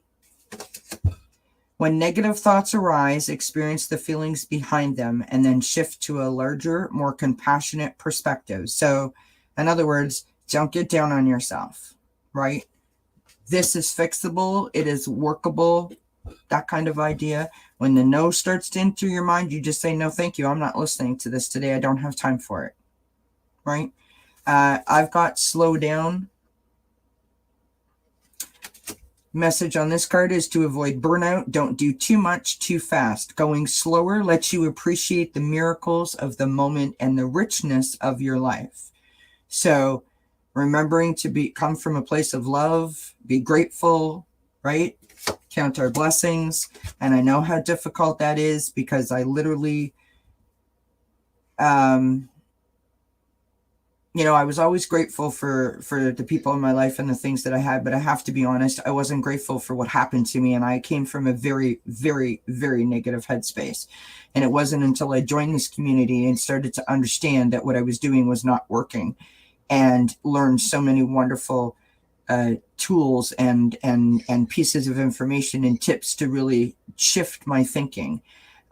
When negative thoughts arise, experience the feelings behind them and then shift to a larger, more compassionate perspective. So, in other words, don't get down on yourself, right? This is fixable. It is workable. That kind of idea. When the no starts to enter your mind, you just say, no, thank you. I'm not listening to this today. I don't have time for it, right? I've got slow down. Message on this card is to avoid burnout. Don't do too much too fast. Going slower lets you appreciate the miracles of the moment and the richness of your life. So remembering to come from a place of love, be grateful, right? Count our blessings. And I know how difficult that is because I literally, I was always grateful for the people in my life and the things that I had, but I have to be honest, I wasn't grateful for what happened to me. And I came from a very, very, very negative headspace. And it wasn't until I joined this community and started to understand that what I was doing was not working and learned so many wonderful tools and pieces of information and tips to really shift my thinking.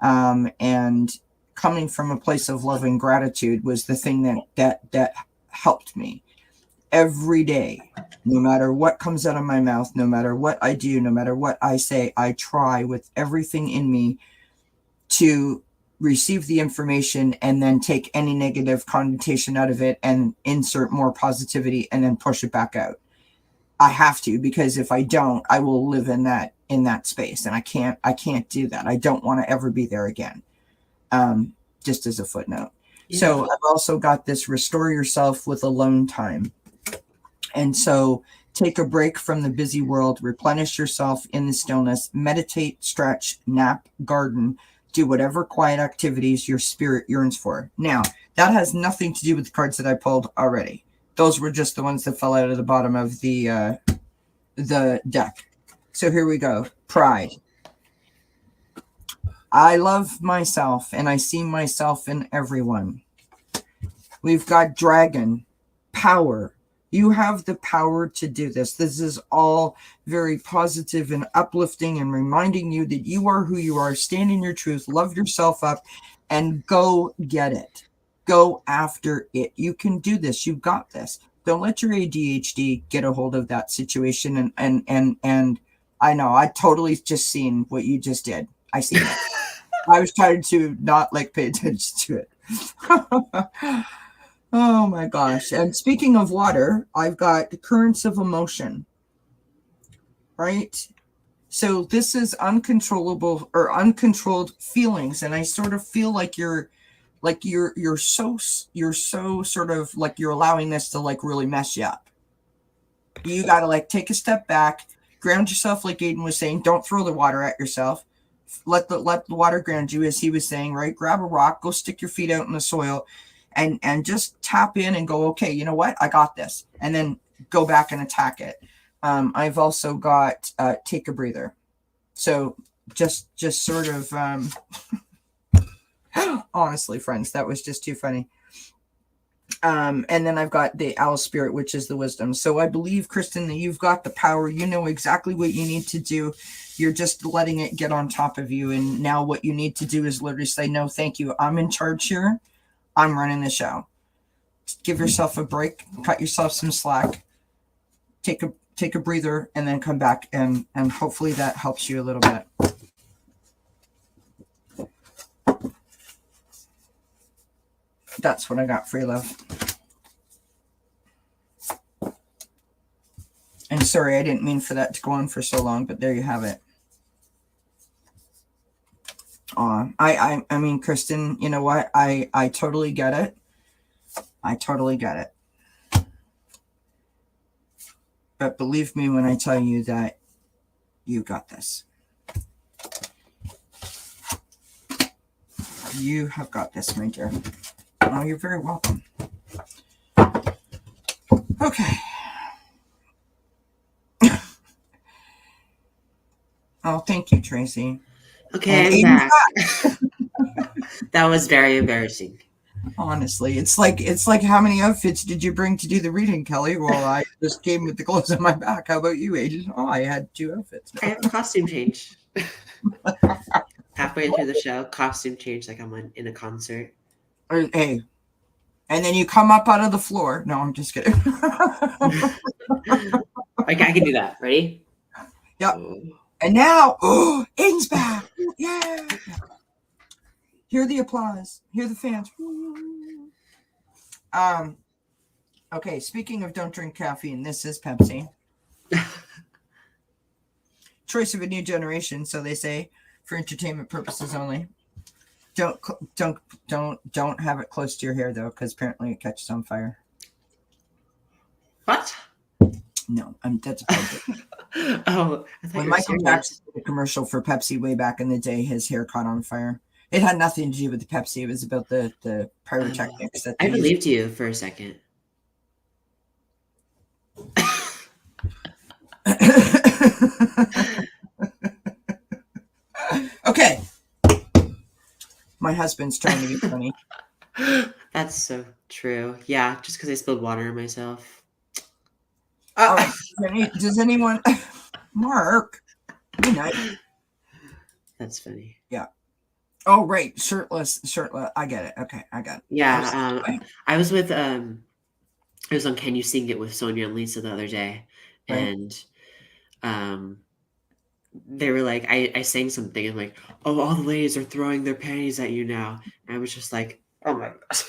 And coming from a place of love and gratitude was the thing that helped me every day. No matter what comes out of my mouth, no matter what I do, no matter what I say, I try with everything in me to receive the information and then take any negative connotation out of it and insert more positivity and then push it back out. I have to, because if I don't, I will live in that space, and I can't do that. I don't want to ever be there again. Just as a footnote. Yeah. So I've also got this restore yourself with alone time. And so take a break from the busy world, replenish yourself in the stillness, meditate, stretch, nap, garden, do whatever quiet activities your spirit yearns for. Now, that has nothing to do with the cards that I pulled already. Those were just the ones that fell out of the bottom of the deck. So here we go. Pride. I love myself and I see myself in everyone. We've got dragon. Power. You have the power to do this. This is all very positive and uplifting and reminding you that you are who you are. Stand in your truth. Love yourself up and go get it. Go after it. You can do this. You've got this. Don't let your ADHD get a hold of that situation. And I know I totally just seen what you just did. I seen it. I was trying to not pay attention to it. Oh my gosh. And speaking of water, I've got the currents of emotion, right? So this is uncontrollable or uncontrolled feelings. And I sort of feel like you're so sort of like you're allowing this to really mess you up. You got to take a step back, ground yourself. Like Aiden was saying, don't throw the water at yourself. Let the water ground you, as he was saying, right? Grab a rock, go stick your feet out in the soil and just tap in and go, okay, you know what? I got this. And then go back and attack it. I've also got take a breather. So just sort of honestly, friends, that was just too funny. And then I've got the owl spirit, which is the wisdom. So I believe, Kristen, that you've got the power. You know exactly what you need to do. You're just letting it get on top of you. And now what you need to do is literally say, no, thank you. I'm in charge here. I'm running the show. Just give yourself a break, cut yourself some slack, take a breather, and then come back. And hopefully that helps you a little bit. That's what I got for you, love. And sorry, I didn't mean for that to go on for so long, but there you have it. I mean, Kristen, you know what? I totally get it. I totally get it. But believe me when I tell you that you got this. You have got this, my dear. Oh, you're very welcome. Okay. Oh, thank you, Tracy. Okay, I'm back. That was very embarrassing. Honestly, it's like how many outfits did you bring to do the reading, Kelly? Well, I just came with the clothes on my back. How about you, Aiden? Oh, I had 2 outfits. I have a costume change. Halfway through the show, costume change like I'm in a concert. Hey, and then you come up out of the floor. No, I'm just kidding. I can do that. Ready? Yep. And now, Aiden's back. Yeah. Hear the applause. Hear the fans. Okay, speaking of don't drink caffeine, this is Pepsi. Choice of a new generation, so they say, for entertainment purposes only. Don't have it close to your hair though, because apparently it catches on fire. What? No, that's a project. Oh, when Michael Jackson did a commercial for Pepsi way back in the day, his hair caught on fire. It had nothing to do with the Pepsi. It was about the pyrotechnics that they I believed you for a second. Okay. My husband's trying to be funny. That's so true. Yeah, just because I spilled water on myself. Does anyone... Mark. Good night. That's funny. Yeah. Oh, right. Shirtless. I get it. Okay, I got it. Yeah, I was with it was on Can You Sing It with Sonia and Lisa the other day, right? and um, they were like, I sang something and like, oh, all the ladies are throwing their panties at you now. And I was just like, oh my gosh.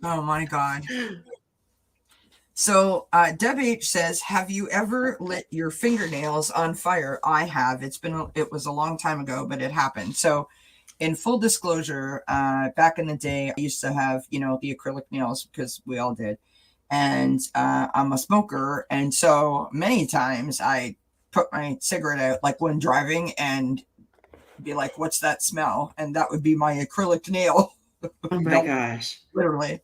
Oh my God. So Deb H says, "Have you ever lit your fingernails on fire?" I have. It was a long time ago, but it happened. So, in full disclosure, back in the day, I used to have the acrylic nails because we all did, and I'm a smoker, and so many times I put my cigarette out, like when driving, and be like, "What's that smell?" And that would be my acrylic nail. Oh my gosh. Literally.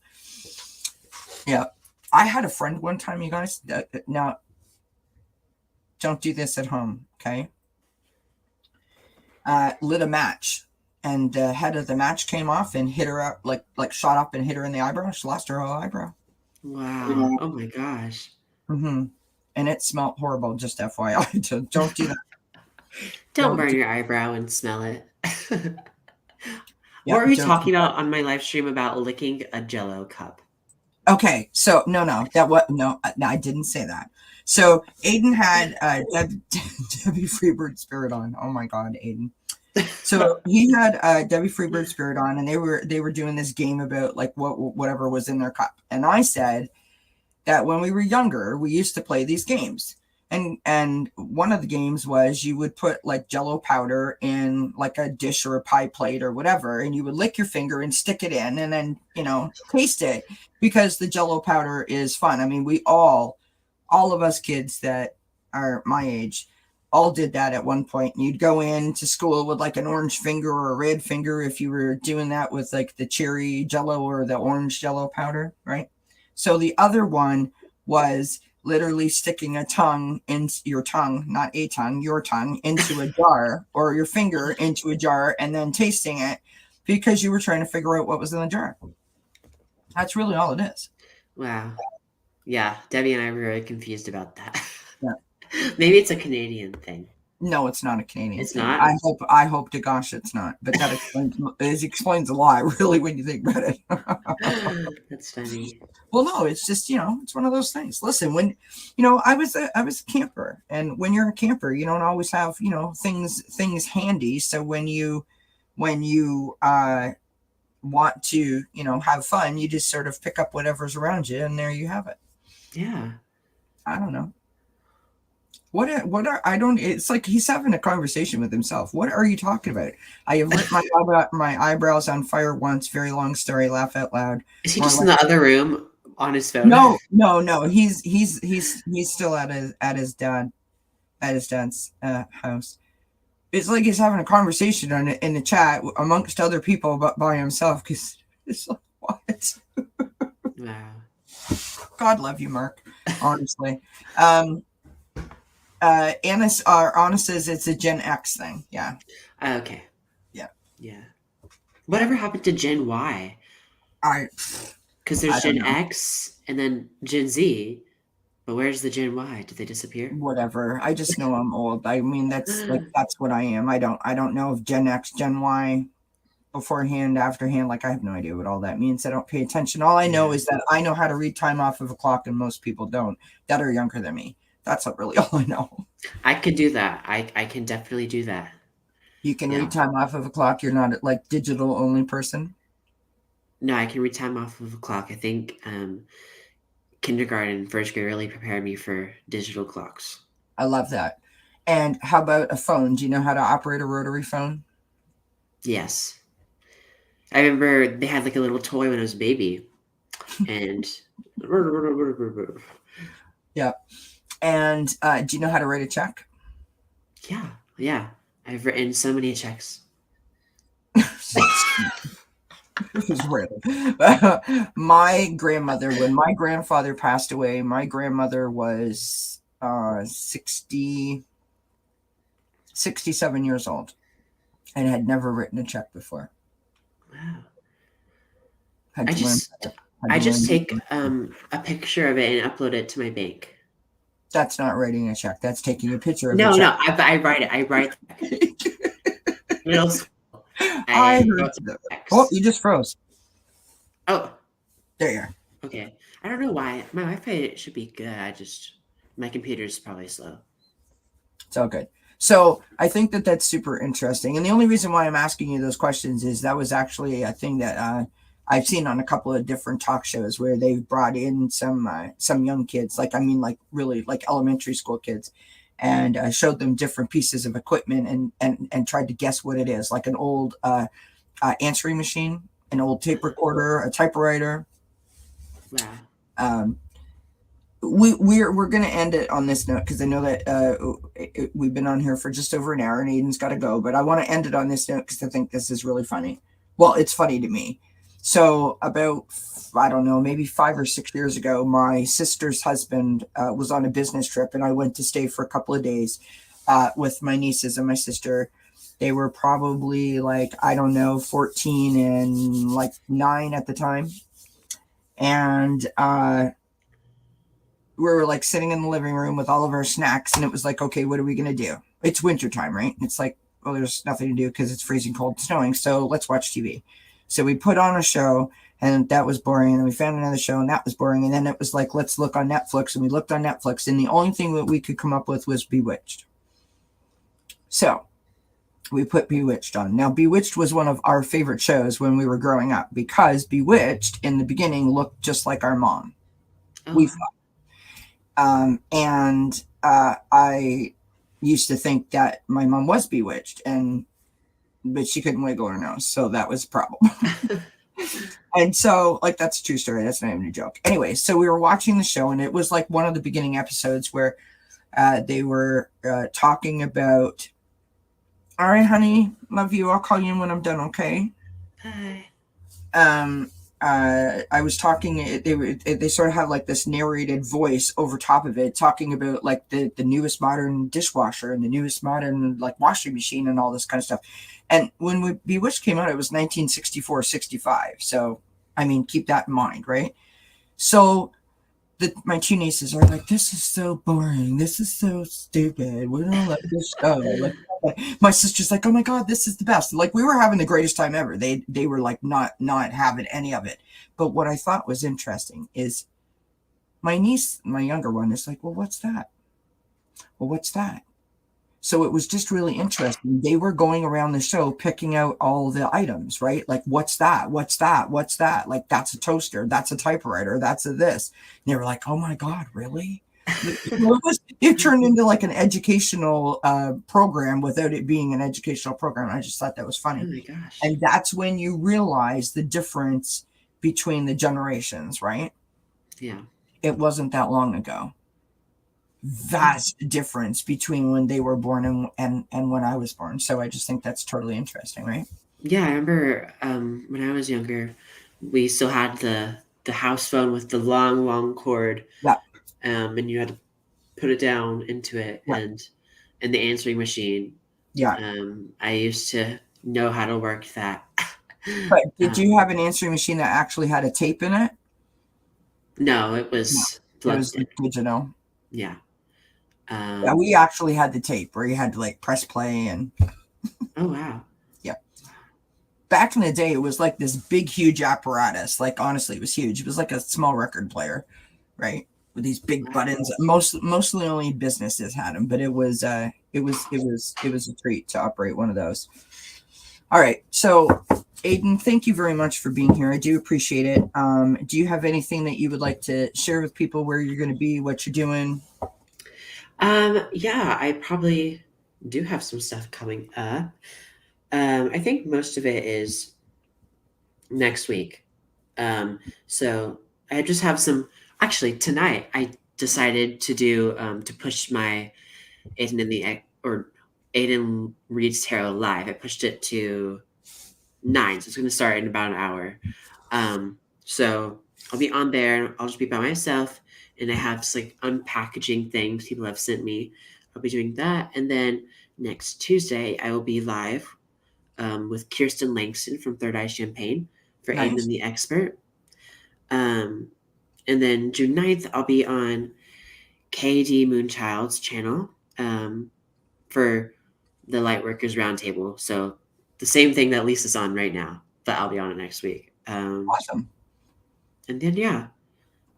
Yeah. I had a friend one time, you guys. Now, don't do this at home, okay? Lit a match, and the head of the match came off and hit her up, like shot up and hit her in the eyebrow. She lost her whole eyebrow. Wow. Oh my gosh. Mm-hmm. And it smelled horrible, just FYI. Don't do that. Don't burn your eyebrow and smell it. Yeah, What were we talking about on my live stream about licking a Jello cup? Okay, so no, I didn't say that. So Aiden had Debbie Freebird spirit on. Oh my God, Aiden. So he had Debbie Freebird spirit on, and they were doing this game about like whatever was in their cup. And I said that when we were younger, we used to play these games. And one of the games was you would put like Jello powder in like a dish or a pie plate or whatever, and you would lick your finger and stick it in, and then taste it, because the Jello powder is fun. I mean, we all of us kids that are my age all did that at one point. And you'd go into school with like an orange finger or a red finger if you were doing that with like the cherry Jello or the orange Jello powder, right? So the other one was literally sticking a tongue in your tongue, not a tongue, your tongue into a jar, or your finger into a jar, and then tasting it because you were trying to figure out what was in the jar. That's really all it is. Wow. Yeah, Debbie and I were very confused about that. Yeah. Maybe it's a Canadian thing. No, it's not a Canadian It's thing. not? I hope to gosh it's not. But that explains a lot, really, when you think about it. That's funny. Well, no, it's just it's one of those things. Listen, when I was a camper, and when you're a camper, you don't always have things handy. So when you want to have fun, you just sort of pick up whatever's around you, and there you have it. Yeah. I don't know. It's like he's having a conversation with himself. What are you talking about? I have lit my eyebrows on fire once. Very long story. Laugh out loud. Is he just in the other room on his phone? No. He's still at his dad's house. It's like he's having a conversation in the chat amongst other people, but by himself. Because it's like, what? Wow. God love you, Mark. Honestly. Anna says it's a Gen X thing. Yeah. Okay. Yeah. Yeah. Whatever happened to Gen Y? Because there's Gen X and then Gen Z, but where's the Gen Y? Did they disappear? Whatever. I just know I'm old. I mean, that's what I am. I don't know if Gen X, Gen Y, beforehand, afterhand. Like, I have no idea what all that means. I don't pay attention. All I know is that I know how to read time off of a clock, and most people don't that are younger than me. That's really all I know. I could do that. I can definitely do that. You can read time off of a clock. You're not like digital only person. No, I can read time off of a clock. I think kindergarten, first grade really prepared me for digital clocks. I love that. And how about a phone? Do you know how to operate a rotary phone? Yes. I remember they had like a little toy when I was a baby. And yeah. And do you know how to write a check? Yeah. I've written so many checks. This is weird. My grandmother, when my grandfather passed away, my grandmother was 67 years old and had never written a check before. Wow. I just take a picture of it and upload it to my bank. That's not writing a check. That's taking a picture of a check. No, I write it. I write middle school. I heard that. Oh, you just froze. Oh. There you are. Okay. I don't know why. My Wi-Fi should be good. My computer's probably slow. It's all good. So I think that that's super interesting. And the only reason why I'm asking you those questions is that was actually a thing that I've seen on a couple of different talk shows where they've brought in some young kids, like I mean, like really like elementary school kids, and showed them different pieces of equipment and tried to guess what it is, like an old answering machine, an old tape recorder, a typewriter. Wow. Um, we're going to end it on this note because I know that we've been on here for just over an hour and Aiden's got to go, but I want to end it on this note because I think this is really funny. Well, it's funny to me. So about, I don't know, maybe 5 or 6 years ago, my sister's husband was on a business trip and I went to stay for a couple of days with my nieces and my sister. They were probably like, I don't know, 14 and like 9 at the time. And we were like sitting in the living room with all of our snacks, and it was like, okay, what are we going to do? It's wintertime, right? It's like, well, there's nothing to do because it's freezing cold and snowing. So let's watch TV. So we put on a show, and that was boring. And then we found another show, and that was boring. And then it was like, let's look on Netflix. And we looked on Netflix, and the only thing that we could come up with was Bewitched. So we put Bewitched on. Now, Bewitched was one of our favorite shows when we were growing up because Bewitched in the beginning looked just like our mom. Oh, We wow. And I used to think that my mom was bewitched, but she couldn't wiggle her nose, so that was a problem. And so, like, that's a true story. That's not even a joke. Anyway, so we were watching the show, and it was like one of the beginning episodes where they were talking about, all right, honey, love you. I'll call you when I'm done, okay? Hi. Um, I was talking. They sort of have like this narrated voice over top of it, talking about like the newest modern dishwasher and the newest modern like washing machine and all this kind of stuff. And when Bewitched came out, it was 1964, 65. So I mean, keep that in mind, right? So my two nieces are like, this is so boring. This is so stupid. We don't like this show. Like, my sister's like, oh my god, this is the best. Like we were having the greatest time ever. They were like not having any of it. But what I thought was interesting is my niece, my younger one, is like, well, what's that? Well, what's that? So it was just really interesting. They were going around the show picking out all the items, right? Like, what's that? What's that? What's that? Like, that's a toaster. That's a typewriter. That's a this. And they were like, oh my God, really? It turned into like an educational program without it being an educational program. I just thought that was Oh funny. my gosh. And that's when you realize the difference between the generations, right? Yeah. It wasn't that long ago. Vast difference between when they were born and when I was born. So I just think that's totally interesting, right? Yeah, I remember when I was younger, we still had the house phone with the long cord, Yeah, and you had to put it down into it, yeah, and the answering machine. yeah. I used to know how to work that. But did you um, have an answering machine that actually had a tape in it? no, it No, was it was plugged in. like digital. Yeah. Yeah, Um, we actually had the tape where you had to like press play and oh wow. yeah. Back in the day, it was like this big, huge apparatus. Like honestly, it was huge. It was like a small record player, right? With these big Wow. buttons. Mostly only businesses had them, but it was a treat to operate one of those. All right, so Aiden, thank you very much for being here. I do appreciate it. Do you have anything that you would like to share with people where you're going to be, what you're doing? Yeah, I probably do have some stuff coming up. I think most of it is next week. So I just have some. Actually, tonight I decided to do to push my Aiden in the or Aiden reads tarot live. I pushed it to 9, so it's going to start in about an hour. So I'll be on there. I'll just be by myself, and I have just like unpackaging things people have sent me. I'll be doing that, and then next Tuesday I will be live with Kirsten Langston from Third Eye Champagne for Aiden Nice. and the Expert. Um, and then June 9th, I'll be on KD Moonchild's channel for the Lightworkers Roundtable. So the same thing that Lisa's on right now, but I'll be on it next week. Awesome. And then, yeah.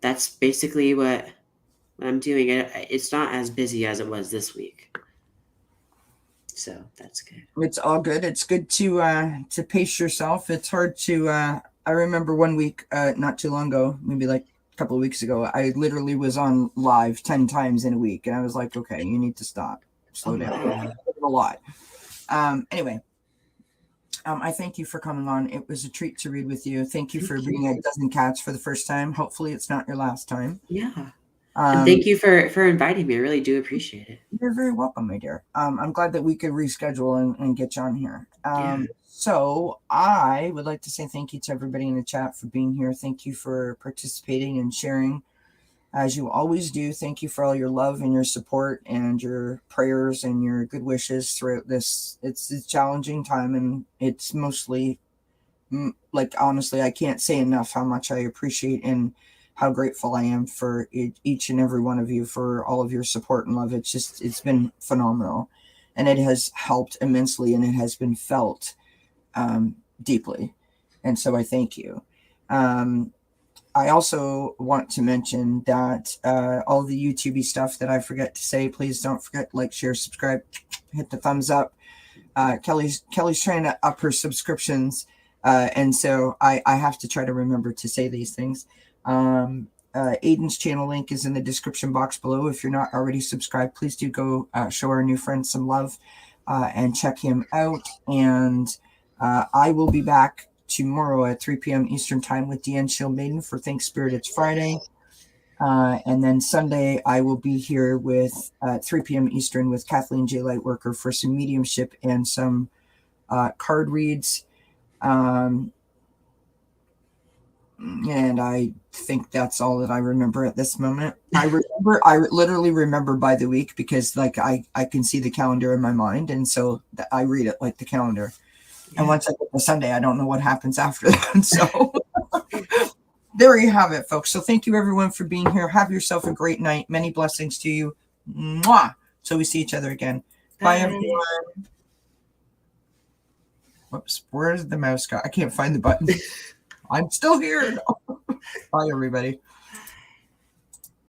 that's basically what I'm doing. It's not as busy as it was this week, so that's good. It's all good. It's good to pace yourself. It's hard to I remember one week not too long ago, maybe like a couple of weeks ago, I literally was on live 10 times in a week, and I was like, okay, you need to stop. Slow down. A lot. Anyway, I thank you for coming on. It was a treat to read with you. Thank you for being at Dozen Cats for the first time. Hopefully it's not your last time. Yeah. And thank you for inviting me. I really do appreciate it. You're very welcome, my dear. I'm glad that we could reschedule and get you on here. Yeah. So I would like to say thank you to everybody in the chat for being here. Thank you for participating and sharing, as you always do. Thank you for all your love and your support and your prayers and your good wishes throughout this. It's a challenging time, and it's mostly, like, honestly, I can't say enough how much I appreciate and how grateful I am for each and every one of you for all of your support and love. It's been phenomenal, and it has helped immensely, and it has been felt deeply. And so I thank you. I also want to mention that all the YouTube stuff that I forget to say, please don't forget, like, share, subscribe, hit the thumbs up. Kelly's trying to up her subscriptions, and so I have to try to remember to say these things. Aiden's channel link is in the description box below. If you're not already subscribed, please do go show our new friend some love and check him out. And I will be back tomorrow at 3 p.m. Eastern time with Deanne Shield Maiden for Thanks Spirit It's Friday. And then Sunday, I will be here with 3 p.m. Eastern with Kathleen J. Lightworker for some mediumship and some card reads. And I think that's all that I remember at this moment. I literally remember by the week, because like I can see the calendar in my mind, and so I read it like the calendar. Yeah. And once I get to Sunday, I don't know what happens after that. So there you have it, folks. So thank you everyone for being here. Have yourself a great night. Many blessings to you. Mwah! So we see each other again. Bye everyone. Whoops, where's the mouse go? I can't find the button. I'm still here. Bye, everybody.